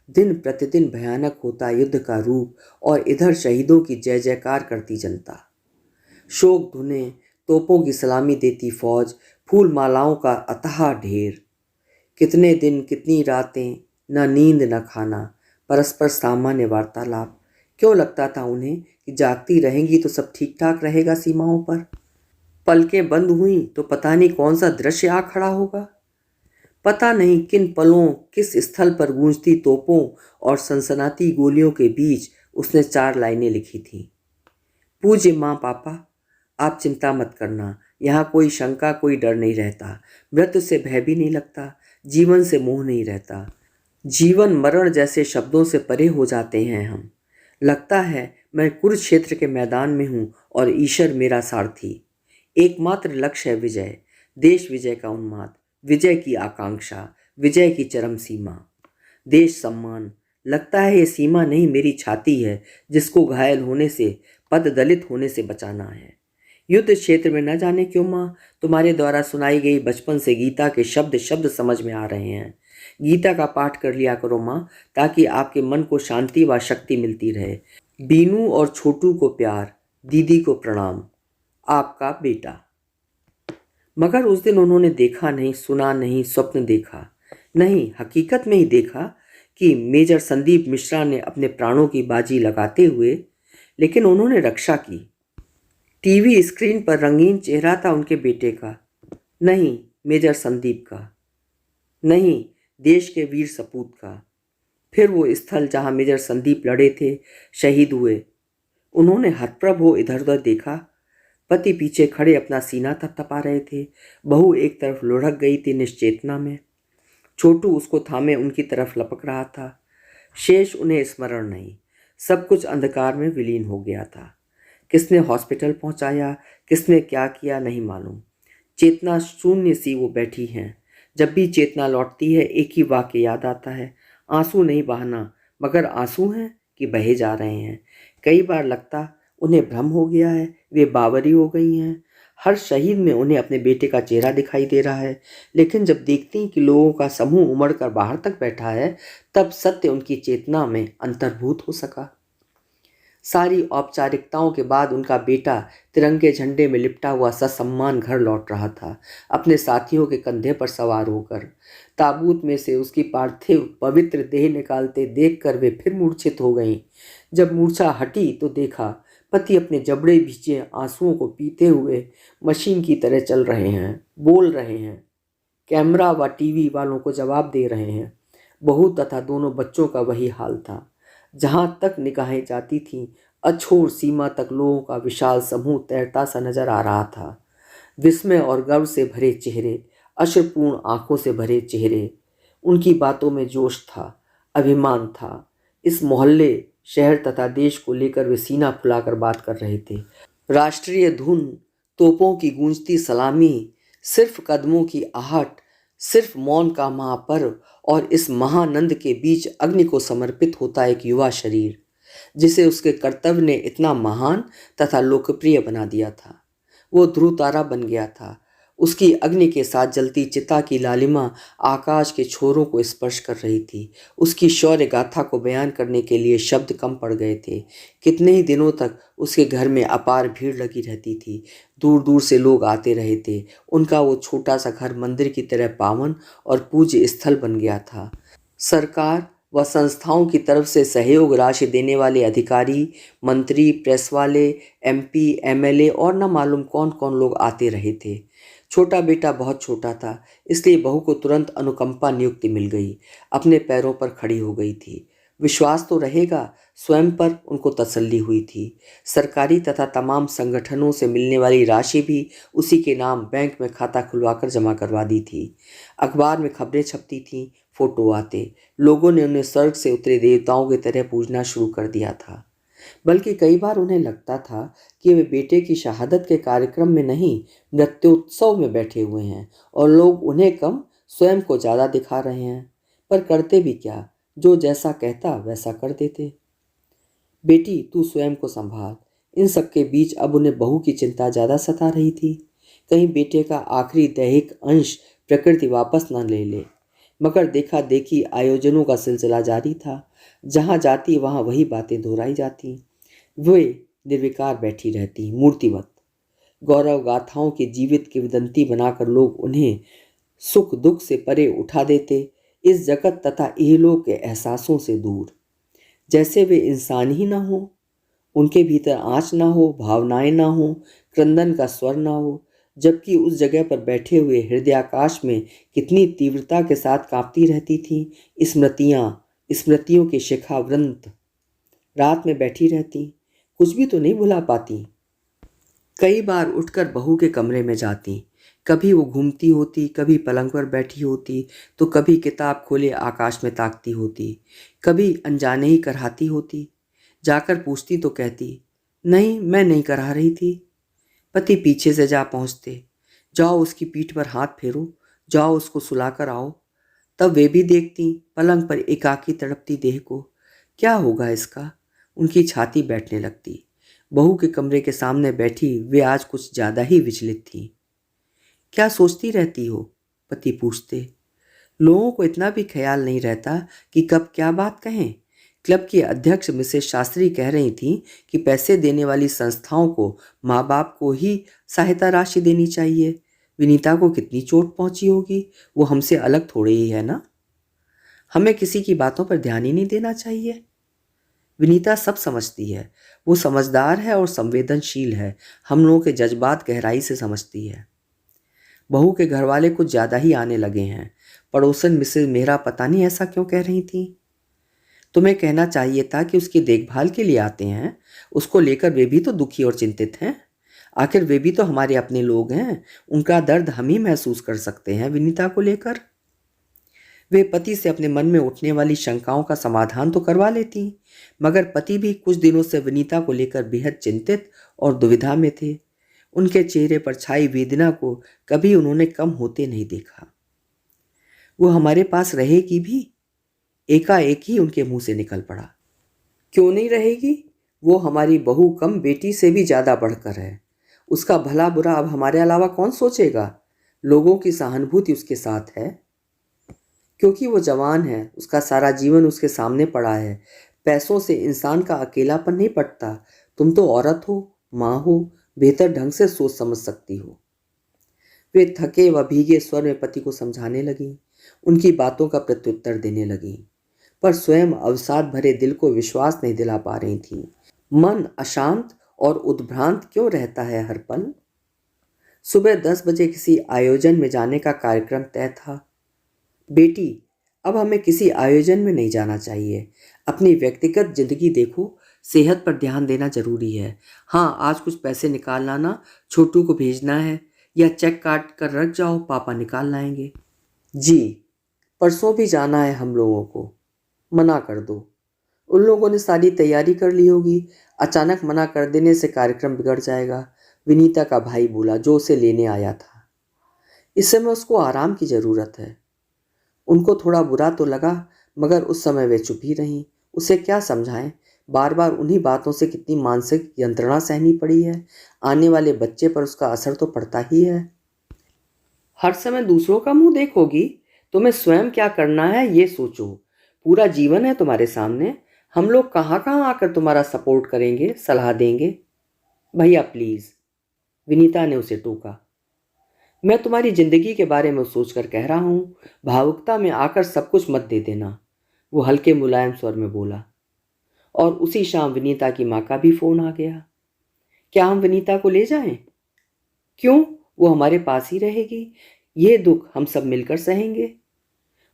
दिन प्रतिदिन भयानक होता युद्ध का रूप, और इधर शहीदों की जय जयकार करती जनता। शोक धुने, तोपों की सलामी देती फौज, फूल मालाओं का अथाह ढेर। कितने दिन, कितनी रातें, न नींद न खाना, परस्पर सामान्य वार्तालाप। क्यों लगता था उन्हें कि जागती रहेंगी तो सब ठीक ठाक रहेगा सीमाओं पर? पलकें बंद हुई तो पता नहीं कौन सा दृश्य आ खड़ा होगा। पता नहीं किन पलों, किस स्थल पर गूंजती तोपों और सनसनाती गोलियों के बीच उसने 4 लाइनें लिखी थीं। पूज्य माँ पापा, आप चिंता मत करना। यहाँ कोई शंका, कोई डर नहीं रहता। मृत्यु से भय भी नहीं लगता, जीवन से मोह नहीं रहता। जीवन मरण जैसे शब्दों से परे हो जाते हैं हम। लगता है मैं कुरुक्षेत्र के मैदान में हूँ और ईश्वर मेरा सारथी। एकमात्र लक्ष्य है विजय, देश विजय का उन्माद, विजय की आकांक्षा, विजय की चरम सीमा। देश सम्मान, लगता है ये सीमा नहीं मेरी छाती है, जिसको घायल होने से, पद दलित होने से बचाना है। युद्ध क्षेत्र में न जाने क्यों माँ, तुम्हारे द्वारा सुनाई गई बचपन से गीता के शब्द शब्द समझ में आ रहे हैं। गीता का पाठ कर लिया करो माँ, ताकि आपके मन को शांति व शक्ति मिलती रहे। बीनू और छोटू को प्यार, दीदी को प्रणाम, आपका बेटा। मगर उस दिन उन्होंने देखा नहीं, सुना नहीं, स्वप्न देखा नहीं, हकीकत में ही देखा कि मेजर संदीप मिश्रा ने अपने प्राणों की बाजी लगाते हुए, लेकिन उन्होंने रक्षा की। टीवी स्क्रीन पर रंगीन चेहरा था उनके बेटे का, नहीं मेजर संदीप का, नहीं देश के वीर सपूत का। फिर वो स्थल जहां मेजर संदीप लड़े थे, शहीद हुए। उन्होंने हतप्रभ हो इधर उधर देखा। पति पीछे खड़े अपना सीना थपथपा रहे थे। बहू एक तरफ लुढ़क गई थी निश्चेतना में। छोटू उसको थामे उनकी तरफ लपक रहा था। शेष उन्हें स्मरण नहीं, सब कुछ अंधकार में विलीन हो गया था। किसने हॉस्पिटल पहुंचाया, किसने क्या किया नहीं मालूम। चेतना शून्य सी वो बैठी हैं। जब भी चेतना लौटती है एक ही वाक्य याद आता है, आंसू नहीं बहाना, मगर आंसू हैं कि बहे जा रहे हैं। कई बार लगता उन्हें भ्रम हो गया है, वे बावरी हो गई हैं। हर शहीद में उन्हें अपने बेटे का चेहरा दिखाई दे रहा है। लेकिन जब देखती हैं कि लोगों का समूह उमड़ कर बाहर तक बैठा है, तब सत्य उनकी चेतना में अंतर्भूत हो सका। सारी औपचारिकताओं के बाद उनका बेटा तिरंगे झंडे में लिपटा हुआ ससम्मान घर लौट रहा था, अपने साथियों के कंधे पर सवार होकर। ताबूत में से उसकी पार्थिव पवित्र देह निकालते देखकर वे फिर मूर्छित हो गईं। जब मूर्छा हटी तो देखा पति अपने जबड़े भींचे आंसुओं को पीते हुए मशीन की तरह चल रहे हैं, बोल रहे हैं, कैमरा व टीवी वालों को जवाब दे रहे हैं। बहू तथा दोनों बच्चों का वही हाल था। जहां तक निगाहें जाती थीं, अछूत सीमा तक लोगों का विशाल समूह तैरता सा नजर आ रहा था। विस्मय और गर्व से भरे चेहरे, अश्रुपूर्ण आंखों से भरे चेहरे। उनकी बातों में जोश था, अभिमान था। इस मोहल्ले, शहर तथा देश को लेकर वे सीना फुलाकर बात कर रहे थे। राष्ट्रीय धुन, तोपों की गूंजती सलामी, सिर्फ कदमों की आहट, सिर्फ मौन का महापर्व, और इस महानंद के बीच अग्नि को समर्पित होता एक युवा शरीर, जिसे उसके कर्तव्य ने इतना महान तथा लोकप्रिय बना दिया था। वो ध्रुव तारा बन गया था। उसकी अग्नि के साथ जलती चिता की लालिमा आकाश के छोरों को स्पर्श कर रही थी। उसकी शौर्य गाथा को बयान करने के लिए शब्द कम पड़ गए थे। कितने ही दिनों तक उसके घर में अपार भीड़ लगी रहती थी। दूर दूर से लोग आते रहे थे। उनका वो छोटा सा घर मंदिर की तरह पावन और पूज्य स्थल बन गया था। सरकार व संस्थाओं की तरफ से सहयोग राशि देने वाले अधिकारी, मंत्री, प्रेस वाले, एमपी, एमएलए और न मालूम कौन कौन लोग आते रहे थे। छोटा बेटा बहुत छोटा था, इसलिए बहू को तुरंत अनुकंपा नियुक्ति मिल गई। अपने पैरों पर खड़ी हो गई थी। विश्वास तो रहेगा, स्वयं पर उनको तसल्ली हुई थी। सरकारी तथा तमाम संगठनों से मिलने वाली राशि भी उसी के नाम बैंक में खाता खुलवाकर जमा करवा दी थी। अखबार में खबरें छपती थीं, फोटो आते। लोगों ने उन्हें स्वर्ग से उतरे देवताओं की तरह पूजना शुरू कर दिया था। बल्कि कई बार उन्हें लगता था कि वे बेटे की शहादत के कार्यक्रम में नहीं, नृत्योत्सव में बैठे हुए हैं और लोग उन्हें कम, स्वयं को ज़्यादा दिखा रहे हैं। पर करते भी क्या, जो जैसा कहता वैसा कर देते। बेटी, तू स्वयं को संभाल। इन सबके बीच अब उन्हें बहू की चिंता ज़्यादा सता रही थी। कहीं बेटे का आखिरी दैहिक अंश प्रकृति वापस न ले ले। मगर देखा देखी आयोजनों का सिलसिला जारी था। जहाँ जाती वहाँ वही बातें दोहराई जाती। वे निर्विकार बैठी रहती, मूर्तिवत। गौरव गाथाओं की जीवित किंवदंती बनाकर लोग उन्हें सुख दुख से परे उठा देते, इस जगत तथा इहलोक के एहसासों से दूर। जैसे वे इंसान ही ना हो, उनके भीतर आँच ना हो, भावनाएं ना हो, क्रंदन का स्वर ना हो। जबकि उस जगह पर बैठे हुए हृदयाकाश में कितनी तीव्रता के साथ कांपती रहती थीं स्मृतियाँ, स्मृतियों के शिखावृंत। रात में बैठी रहती, कुछ भी तो नहीं भुला पाती। कई बार उठकर बहू के कमरे में जाती। कभी वो घूमती होती, कभी पलंग पर बैठी होती, तो कभी किताब खोले आकाश में ताकती होती, कभी अनजाने ही कराहती होती। जाकर पूछती तो कहती, नहीं, मैं नहीं करा रही थी। पति पीछे से जा पहुँचते, जाओ उसकी पीठ पर हाथ फेरो, जाओ उसको सुलाकर आओ। तब वे भी देखती पलंग पर एकाकी तड़पती देह को। क्या होगा इसका? उनकी छाती बैठने लगती। बहू के कमरे के सामने बैठी वे आज कुछ ज़्यादा ही विचलित थी। क्या सोचती रहती हो? पति पूछते। लोगों को इतना भी ख्याल नहीं रहता कि कब क्या बात कहें। क्लब की अध्यक्ष मिसेस शास्त्री कह रही थी कि पैसे देने वाली संस्थाओं को माँ बाप को ही सहायता राशि देनी चाहिए। विनीता को कितनी चोट पहुंची होगी, वो हमसे अलग थोड़े ही है ना। हमें किसी की बातों पर ध्यान ही नहीं देना चाहिए। विनीता सब समझती है, वो समझदार है और संवेदनशील है। हम लोगों के जज्बात गहराई से समझती है। बहू के घर वाले कुछ ज़्यादा ही आने लगे हैं। पड़ोसन मिसेस मेहरा पता नहीं ऐसा क्यों कह रही थी। तुम्हें कहना चाहिए था कि उसकी देखभाल के लिए आते हैं। उसको लेकर वे भी तो दुखी और चिंतित हैं। आखिर वे भी तो हमारे अपने लोग हैं। उनका दर्द हम ही महसूस कर सकते हैं विनीता को लेकर। वे पति से अपने मन में उठने वाली शंकाओं का समाधान तो करवा लेती, मगर पति भी कुछ दिनों से विनीता को लेकर बेहद चिंतित और दुविधा में थे। उनके चेहरे पर छाई वेदना को कभी उन्होंने कम होते नहीं देखा। वो हमारे पास रहेगी भी? एकाएक ही उनके मुंह से निकल पड़ा। क्यों नहीं रहेगी? वो हमारी बहू कम बेटी से भी ज़्यादा बढ़कर है। उसका भला बुरा अब हमारे अलावा कौन सोचेगा? लोगों की सहानुभूति उसके साथ है क्योंकि वो जवान है, उसका सारा जीवन उसके सामने पड़ा है। पैसों से इंसान का अकेलापन नहीं पटता। तुम तो औरत हो, माँ हो, बेहतर ढंग से सोच समझ सकती हो। वे थके व भीगे स्वर में पति को समझाने लगी, उनकी बातों का प्रत्युत्तर देने लगी, पर स्वयं अवसाद भरे दिल को विश्वास नहीं दिला पा रही थी। मन अशांत और उद्भ्रांत क्यों रहता है हर पल? सुबह 10 बजे किसी आयोजन में जाने का कार्यक्रम तय था। बेटी, अब हमें किसी आयोजन में नहीं जाना चाहिए। अपनी व्यक्तिगत जिंदगी देखो, सेहत पर ध्यान देना जरूरी है। हाँ, आज कुछ पैसे निकाल लाना, छोटू को भेजना है, या चेक काट कर रख जाओ, पापा निकाल लाएंगे। जी, परसों भी जाना है हम लोगों को। मना कर दो। उन लोगों ने सारी तैयारी कर ली होगी। अचानक मना कर देने से कार्यक्रम बिगड़ जाएगा, विनीता का भाई बोला, जो उसे लेने आया था। इस समय उसको आराम की जरूरत है। उनको थोड़ा बुरा तो लगा, मगर उस समय वे चुप ही रहीं। उसे क्या समझाएं? बार बार उन्हीं बातों से कितनी मानसिक यंत्रणा सहनी पड़ी है। आने वाले बच्चे पर उसका असर तो पड़ता ही है। हर समय दूसरों का मुंह देखोगी? तुम्हें स्वयं क्या करना है ये सोचो। पूरा जीवन है तुम्हारे सामने। हम लोग कहाँ कहाँ आकर तुम्हारा सपोर्ट करेंगे, सलाह देंगे। भैया प्लीज, विनीता ने उसे टोका। मैं तुम्हारी जिंदगी के बारे में सोचकर कह रहा हूं, भावुकता में आकर सब कुछ मत दे देना, वो हल्के मुलायम स्वर में बोला। और उसी शाम विनीता की माँ का भी फोन आ गया। क्या हम विनीता को ले जाएं? क्यों, वो हमारे पास ही रहेगी। ये दुख हम सब मिलकर सहेंगे।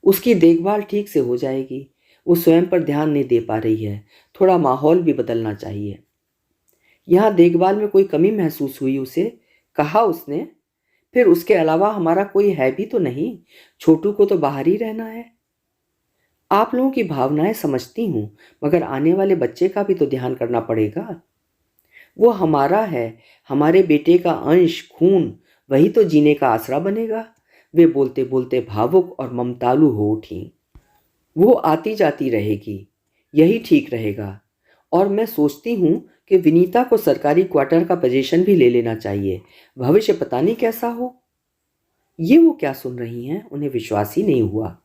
उसकी देखभाल ठीक से हो जाएगी। वो स्वयं पर ध्यान नहीं दे पा रही है। थोड़ा माहौल भी बदलना चाहिए। यहाँ देखभाल में कोई कमी महसूस हुई उसे? कहा उसने? फिर उसके अलावा हमारा कोई है भी तो नहीं। छोटू को तो बाहर ही रहना है। आप लोगों की भावनाएं समझती हूँ, मगर आने वाले बच्चे का भी तो ध्यान करना पड़ेगा। वो हमारा है, हमारे बेटे का अंश, खून, वही तो जीने का आसरा बनेगा। वे बोलते बोलते भावुक और ममतालु हो उठी। वो आती जाती रहेगी, यही ठीक रहेगा। और मैं सोचती हूँ कि विनीता को सरकारी क्वार्टर का पोजीशन भी ले लेना चाहिए। भविष्य पता नहीं कैसा हो। ये वो क्या सुन रही हैं? उन्हें विश्वास ही नहीं हुआ।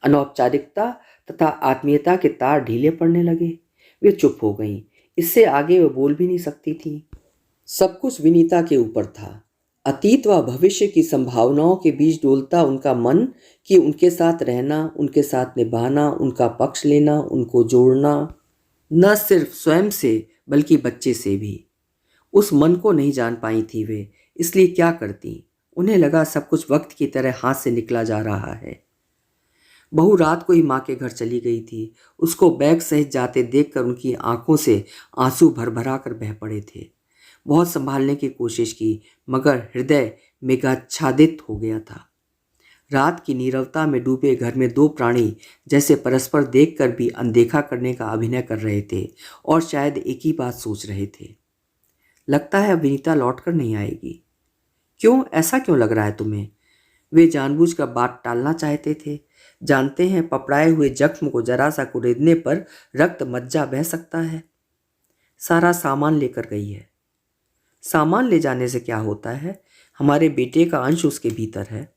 अनौपचारिकता तथा आत्मीयता के तार ढीले पड़ने लगे। वे चुप हो गईं। इससे आगे वे बोल भी नहीं सकती थी। सब कुछ विनीता के ऊपर था। अतीत व भविष्य की संभावनाओं के बीच डोलता उनका मन कि उनके साथ रहना, उनके साथ निभाना, उनका पक्ष लेना, उनको जोड़ना, न सिर्फ स्वयं से बल्कि बच्चे से भी। उस मन को नहीं जान पाई थी वे, इसलिए क्या करती। उन्हें लगा सब कुछ वक्त की तरह हाथ से निकला जा रहा है। बहू रात को ही माँ के घर चली गई थी। उसको बैग सहित जाते देखकर उनकी आंखों से आंसू भर भरा कर बह पड़े थे। बहुत संभालने की कोशिश की, मगर हृदय मेघाच्छादित हो गया था। रात की नीरवता में डूबे घर में दो प्राणी जैसे परस्पर देखकर भी अनदेखा करने का अभिनय कर रहे थे और शायद एक ही बात सोच रहे थे। लगता है अब विनीता लौट कर नहीं आएगी। क्यों, ऐसा क्यों लग रहा है तुम्हें? वे जानबूझकर बात टालना चाहते थे। जानते हैं, पपड़ाए हुए जख्म को जरा सा कुरेदने पर रक्त मज्जा बह सकता है। सारा सामान लेकर गई है। सामान ले जाने से क्या होता है? हमारे बेटे का अंश उसके भीतर है।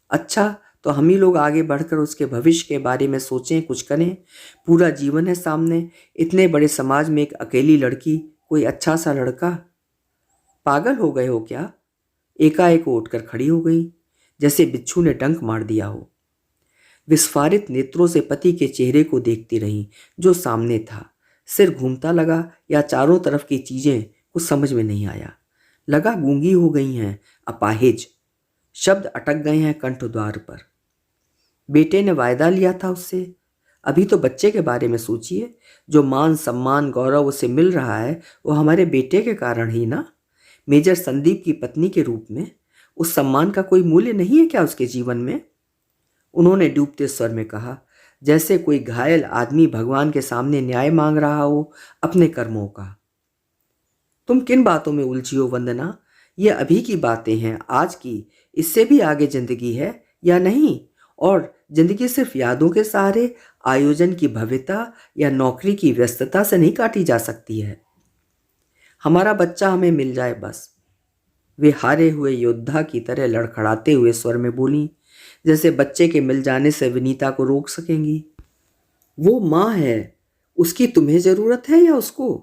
अच्छा, तो हम ही लोग आगे बढ़कर उसके भविष्य के बारे में सोचें, कुछ करें। पूरा जीवन है सामने। इतने बड़े समाज में एक अकेली लड़की, कोई अच्छा सा लड़का। पागल हो गए हो क्या? एकाएक उठकर खड़ी हो गई, जैसे बिच्छू ने डंक मार दिया हो। विस्फारित नेत्रों से पति के चेहरे को देखती रहीं, जो सामने था। सिर घूमता लगा या चारों तरफ की चीजें कुछ समझ में नहीं आया। लगा गूंगी हो गई हैं, अपाहिज। शब्द अटक गए हैं कंठ द्वार पर। बेटे ने वायदा लिया था उससे। अभी तो बच्चे के बारे में सोचिए। जो मान सम्मान गौरव उसे मिल रहा है, वो हमारे बेटे के कारण ही ना। मेजर संदीप की पत्नी के रूप में उस सम्मान का कोई मूल्य नहीं है क्या उसके जीवन में? उन्होंने डूबते स्वर में कहा, जैसे कोई घायल आदमी भगवान के सामने न्याय मांग रहा हो अपने कर्मों का। तुम किन बातों में उलझी हो वंदना? ये अभी की बातें हैं, आज की। इससे भी आगे जिंदगी है या नहीं? और जिंदगी सिर्फ यादों के सहारे, आयोजन की भव्यता या नौकरी की व्यस्तता से नहीं काटी जा सकती है। हमारा बच्चा हमें मिल जाए बस। वे हारे हुए योद्धा की तरह लड़खड़ाते हुए स्वर में बोली, जैसे बच्चे के मिल जाने से विनीता को रोक सकेंगी। वो माँ है, उसकी तुम्हें जरूरत है या उसको?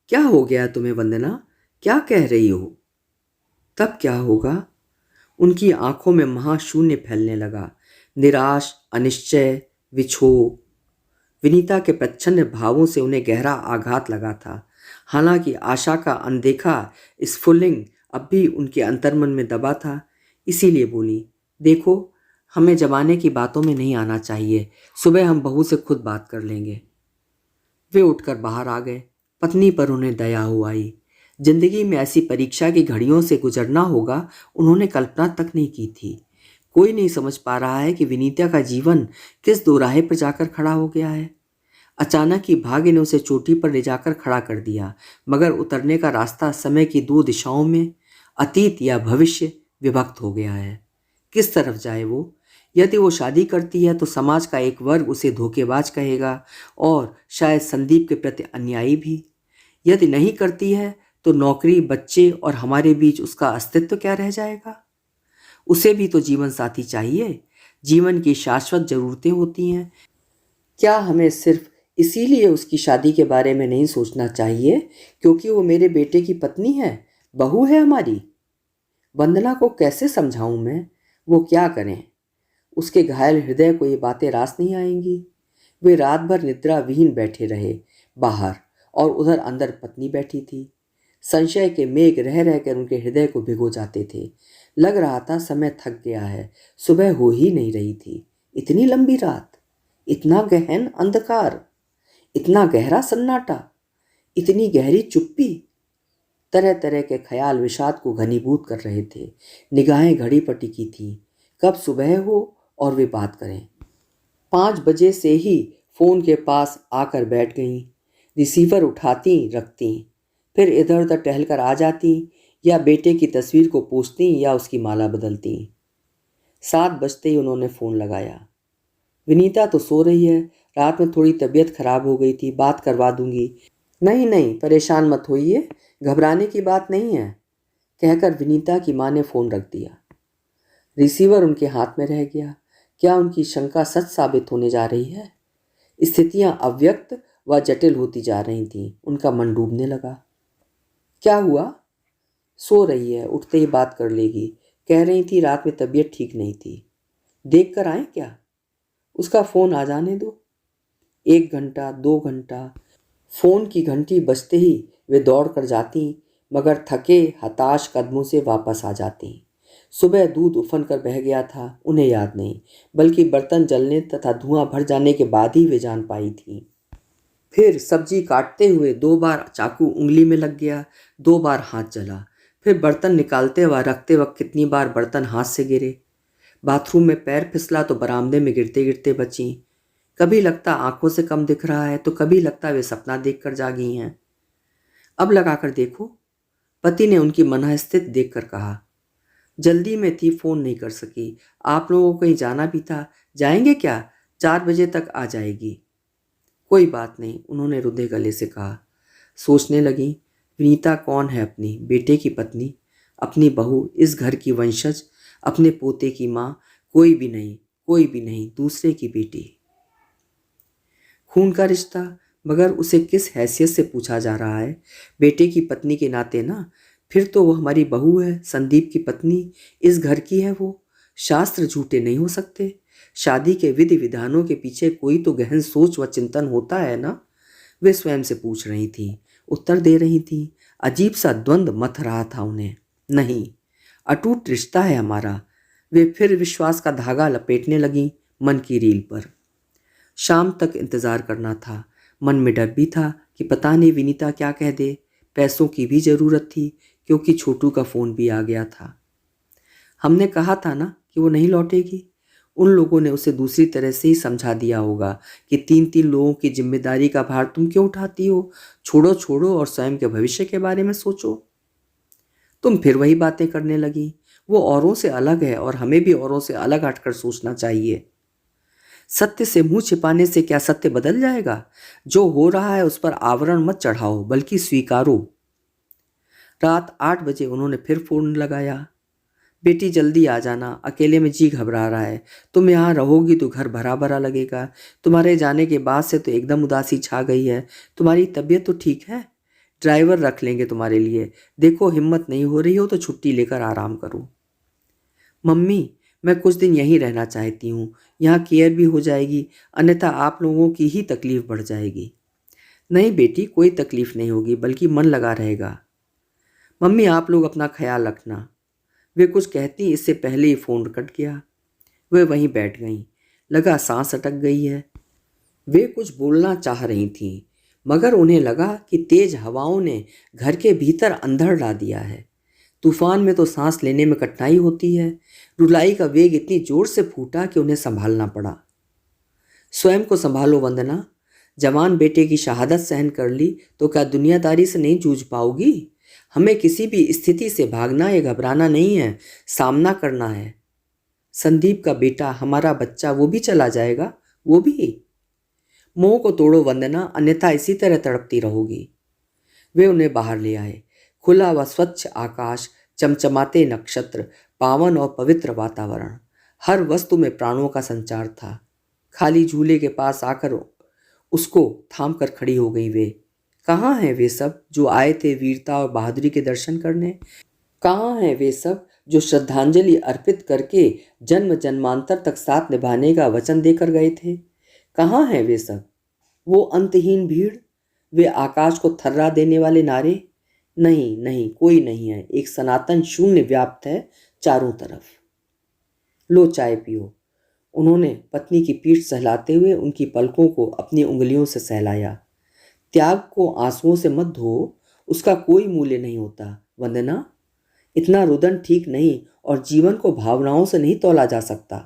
क्या हो गया तुम्हें वंदना? क्या कह रही हो? तब क्या होगा? उनकी आंखों में महाशून्य फैलने लगा, निराश, अनिश्चय, विक्षोभ। विनीता के प्रच्छन्न भावों से उन्हें गहरा आघात लगा था। हालांकि आशा का अनदेखा स्फुलिंग अब भी उनके अंतर्मन में दबा था। इसीलिए बोली, देखो, हमें जमाने की बातों में नहीं आना चाहिए। सुबह हम बहू से खुद बात कर लेंगे। वे उठकर बाहर आ गए। पत्नी पर उन्हें दया हो आई। जिंदगी में ऐसी परीक्षा की घड़ियों से गुजरना होगा, उन्होंने कल्पना तक नहीं की थी। कोई नहीं समझ पा रहा है कि विनीता का जीवन किस दोराहे पर जाकर खड़ा हो गया है। अचानक ही भाग्य ने उसे चोटी पर ले जाकर खड़ा कर दिया, मगर उतरने का रास्ता समय की दो दिशाओं में, अतीत या भविष्य, विभक्त हो गया है। किस तरफ जाए वो? यदि वो शादी करती है तो समाज का एक वर्ग उसे धोखेबाज कहेगा और शायद संदीप के प्रति अन्यायी भी। यदि नहीं करती है तो नौकरी, बच्चे और हमारे बीच उसका अस्तित्व क्या रह जाएगा? उसे भी तो जीवन साथी चाहिए। जीवन की शाश्वत जरूरतें होती हैं। क्या हमें सिर्फ इसीलिए उसकी शादी के बारे में नहीं सोचना चाहिए क्योंकि वो मेरे बेटे की पत्नी है, बहू है हमारी? वंदना को कैसे समझाऊं मैं? वो क्या करें? उसके घायल हृदय को ये बातें रास नहीं आएंगी। वे रात भर निद्रा विहीन बैठे रहे बाहर, और उधर अंदर पत्नी बैठी थी। संशय के मेघ रह रहकर उनके हृदय को भिगो जाते थे। लग रहा था समय थक गया है, सुबह हो ही नहीं रही थी। इतनी लंबी रात, इतना गहन अंधकार, इतना गहरा सन्नाटा, इतनी गहरी चुप्पी। तरह तरह के ख्याल विषाद को घनीभूत कर रहे थे। निगाहें घड़ी पर टिकी थीं, कब सुबह हो और वे बात करें। 5 बजे से ही फोन के पास आकर बैठ गईं। रिसीवर उठाती रखती, फिर इधर उधर टहलकर आ जाती, या बेटे की तस्वीर को पोंछती या उसकी माला बदलती। 7 बजते ही उन्होंने फ़ोन लगाया। विनीता तो सो रही है, रात में थोड़ी तबीयत खराब हो गई थी, बात करवा दूंगी। नहीं नहीं, परेशान मत होइए, घबराने की बात नहीं है, कहकर विनीता की माँ ने फ़ोन रख दिया। रिसीवर उनके हाथ में रह गया। क्या उनकी शंका सच साबित होने जा रही है? स्थितियां अव्यक्त व जटिल होती जा रही थीं। उनका मन डूबने लगा। क्या हुआ? सो रही है, उठते ही बात कर लेगी। कह रही थी रात में तबीयत ठीक नहीं थी। देख कर आए क्या? उसका फ़ोन आ जाने दो। 1 घंटा, 2 घंटा। फ़ोन की घंटी बजते ही वे दौड़ कर जाती, मगर थके हताश कदमों से वापस आ जाती। सुबह दूध उफन कर बह गया था, उन्हें याद नहीं, बल्कि बर्तन जलने तथा धुआं भर जाने के बाद ही वे जान पाई थी। फिर सब्जी काटते हुए 2 बार चाकू उंगली में लग गया, 2 बार हाथ जला। फिर बर्तन निकालते व रखते वक्त कितनी बार बर्तन हाथ से गिरे। बाथरूम में पैर फिसला तो बरामदे में गिरते गिरते बची। कभी लगता आंखों से कम दिख रहा है तो कभी लगता वे सपना देखकर जागी हैं। अब लगाकर देखो, पति ने उनकी मनःस्थिति देखकर कहा। जल्दी में थी, फ़ोन नहीं कर सकी। आप लोगों को कहीं जाना भी था। जाएंगे क्या? 4 बजे तक आ जाएगी। कोई बात नहीं, उन्होंने रुंधे गले से कहा। सोचने लगी, विनीता कौन है? अपनी बेटे की पत्नी, अपनी बहू, इस घर की वंशज, अपने पोते की माँ? कोई भी नहीं, कोई भी नहीं, दूसरे की बेटी। खून का रिश्ता, मगर उसे किस हैसियत से पूछा जा रहा है? बेटे की पत्नी के नाते ना। फिर तो वो हमारी बहू है, संदीप की पत्नी, इस घर की है वो। शास्त्र झूठे नहीं हो सकते। शादी के विधि विधानों के पीछे कोई तो गहन सोच व चिंतन होता है ना। वे स्वयं से पूछ रही थी, उत्तर दे रही थी। अजीब सा द्वंद्व मथ रहा था उन्हें। नहीं, अटूट रिश्ता है हमारा। वे फिर विश्वास का धागा लपेटने लगी मन की रील पर। शाम तक इंतजार करना था। मन में डर भी था कि पता नहीं विनीता क्या कह दे। पैसों की भी जरूरत थी क्योंकि छोटू का फ़ोन भी आ गया था। हमने कहा था ना कि वो नहीं लौटेगी। उन लोगों ने उसे दूसरी तरह से ही समझा दिया होगा कि 3-3 लोगों की जिम्मेदारी का भार तुम क्यों उठाती हो? छोड़ो छोड़ो और स्वयं के भविष्य के बारे में सोचो। तुम फिर वही बातें करने लगी। वो औरों से अलग है और हमें भी औरों से अलग हटकर सोचना चाहिए। सत्य से मुंह छिपाने से क्या सत्य बदल जाएगा? जो हो रहा है उस पर आवरण मत चढ़ाओ, बल्कि स्वीकारो। रात 8 बजे उन्होंने फिर फ़ोन लगाया। बेटी जल्दी आ जाना, अकेले में जी घबरा रहा है। तुम यहाँ रहोगी तो घर भरा भरा लगेगा। तुम्हारे जाने के बाद से तो एकदम उदासी छा गई है। तुम्हारी तबीयत तो ठीक है? ड्राइवर रख लेंगे तुम्हारे लिए। देखो हिम्मत नहीं हो रही हो तो छुट्टी लेकर आराम करो। मम्मी, मैं कुछ दिन यहीं रहना चाहती हूँ। यहाँ केयर भी हो जाएगी, अन्यथा आप लोगों की ही तकलीफ बढ़ जाएगी। नहीं बेटी, कोई तकलीफ नहीं होगी, बल्कि मन लगा रहेगा। मम्मी, आप लोग अपना ख्याल रखना। वे कुछ कहती इससे पहले ही फ़ोन कट गया। वे वहीं बैठ गईं। लगा सांस अटक गई है। वे कुछ बोलना चाह रही थीं, मगर उन्हें लगा कि तेज हवाओं ने घर के भीतर अंधड़ ला दिया है। तूफान में तो सांस लेने में कठिनाई होती है। रुलाई का वेग इतनी जोर से फूटा कि उन्हें संभालना पड़ा। स्वयं को संभालो वंदना। जवान बेटे की शहादत सहन कर ली तो क्या दुनियादारी से नहीं जूझ पाओगी? हमें किसी भी स्थिति से भागना या घबराना नहीं है, सामना करना है। संदीप का बेटा, हमारा बच्चा, वो भी चला जाएगा, वो भी। मोह को तोड़ो वंदना, अन्यथा इसी तरह तड़पती रहोगी। वे उन्हें बाहर ले आए। खुला व स्वच्छ आकाश, चमचमाते नक्षत्र, पावन और पवित्र वातावरण, हर वस्तु में प्राणों का संचार था। खाली झूले के पास आकर उसको थाम कर खड़ी हो गई वे। कहाँ हैं वे सब जो आए थे वीरता और बहादुरी के दर्शन करने? कहाँ हैं वे सब जो श्रद्धांजलि अर्पित करके जन्म जन्मांतर तक साथ निभाने का वचन देकर गए थे? कहाँ हैं वे सब? वो अंतहीन भीड़, वे आकाश को थर्रा देने वाले नारे? नहीं नहीं, कोई नहीं है। एक सनातन शून्य व्याप्त है चारों तरफ। लो चाय पियो। उन्होंने पत्नी की पीठ सहलाते हुए उनकी पलकों को अपनी उंगलियों से सहलाया। त्याग को आंसुओं से मत धो, उसका कोई मूल्य नहीं होता वंदना। इतना रुदन ठीक नहीं, और जीवन को भावनाओं से नहीं तौला जा सकता।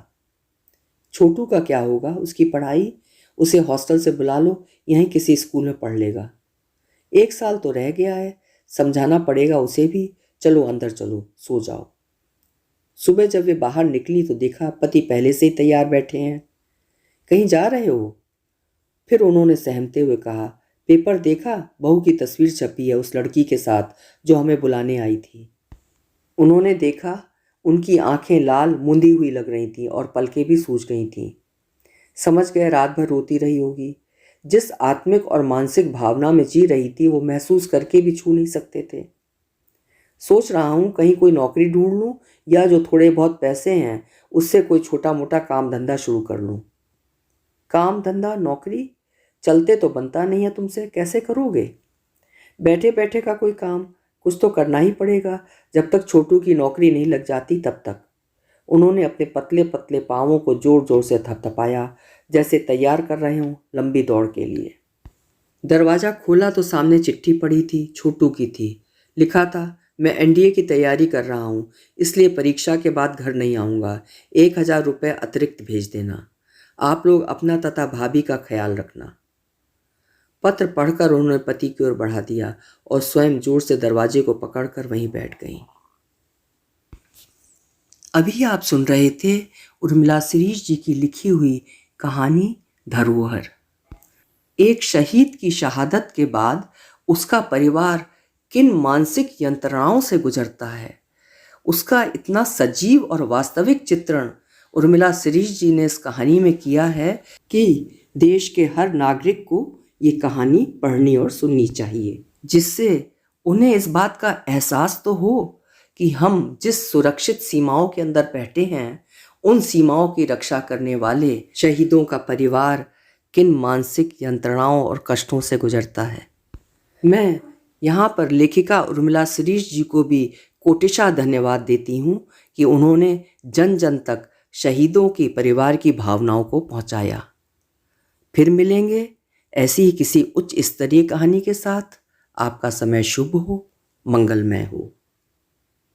छोटू का क्या होगा? उसकी पढ़ाई? उसे हॉस्टल से बुला लो, यहीं किसी स्कूल में पढ़ लेगा। 1 साल तो रह गया है, समझाना पड़ेगा उसे भी। चलो अंदर चलो, सो जाओ। सुबह जब वे बाहर निकली तो देखा पति पहले से ही तैयार बैठे हैं। कहीं जा रहे हो? फिर उन्होंने सहमते हुए कहा, पेपर देखा? बहू की तस्वीर छपी है उस लड़की के साथ जो हमें बुलाने आई थी। उन्होंने देखा, उनकी आंखें लाल मुंदी हुई लग रही थीं और पलकें भी सूज गई थीं। समझ गए रात भर रोती रही होगी। जिस आत्मिक और मानसिक भावना में जी रही थी वो महसूस करके भी छू नहीं सकते थे। सोच रहा हूँ कहीं कोई नौकरी ढूंढ लूँ, या जो थोड़े बहुत पैसे हैं उससे कोई छोटा मोटा काम धंधा शुरू कर लूँ। काम धंधा, नौकरी? चलते तो बनता नहीं है तुमसे, कैसे करोगे? बैठे बैठे का कोई काम, कुछ तो करना ही पड़ेगा जब तक छोटू की नौकरी नहीं लग जाती तब तक। उन्होंने अपने पतले पतले पाँवों को जोर जोर से थपथपाया, जैसे तैयार कर रहे हों लंबी दौड़ के लिए। दरवाज़ा खोला तो सामने चिट्ठी पड़ी थी, छोटू की थी। लिखा था, मैं एनडीए की तैयारी कर रहा हूँ, इसलिए परीक्षा के बाद घर नहीं आऊँगा। 1000 रुपये अतिरिक्त भेज देना। आप लोग अपना तथा भाभी का ख्याल रखना। पत्र पढ़कर उन्होंने पति की ओर बढ़ा दिया और स्वयं जोर से दरवाजे को पकड़कर वहीं बैठ गईं। अभी आप सुन रहे थे उर्मिला शिरीष जी की लिखी हुई कहानी धरोहर। एक शहीद की शहादत के बाद उसका परिवार किन मानसिक यंत्रणाओं से गुजरता है, उसका इतना सजीव और वास्तविक चित्रण उर्मिला शिरीष जी ने इस कहानी में किया है कि देश के हर नागरिक को ये कहानी पढ़नी और सुननी चाहिए, जिससे उन्हें इस बात का एहसास तो हो कि हम जिस सुरक्षित सीमाओं के अंदर बैठे हैं, उन सीमाओं की रक्षा करने वाले शहीदों का परिवार किन मानसिक यंत्रणाओं और कष्टों से गुजरता है। मैं यहाँ पर लेखिका उर्मिला शिरीष जी को भी कोटिशा धन्यवाद देती हूँ कि उन्होंने जन जन तक शहीदों के परिवार की भावनाओं को पहुँचाया। फिर मिलेंगे ऐसी ही किसी उच्च स्तरीय कहानी के साथ। आपका समय शुभ हो, मंगलमय हो।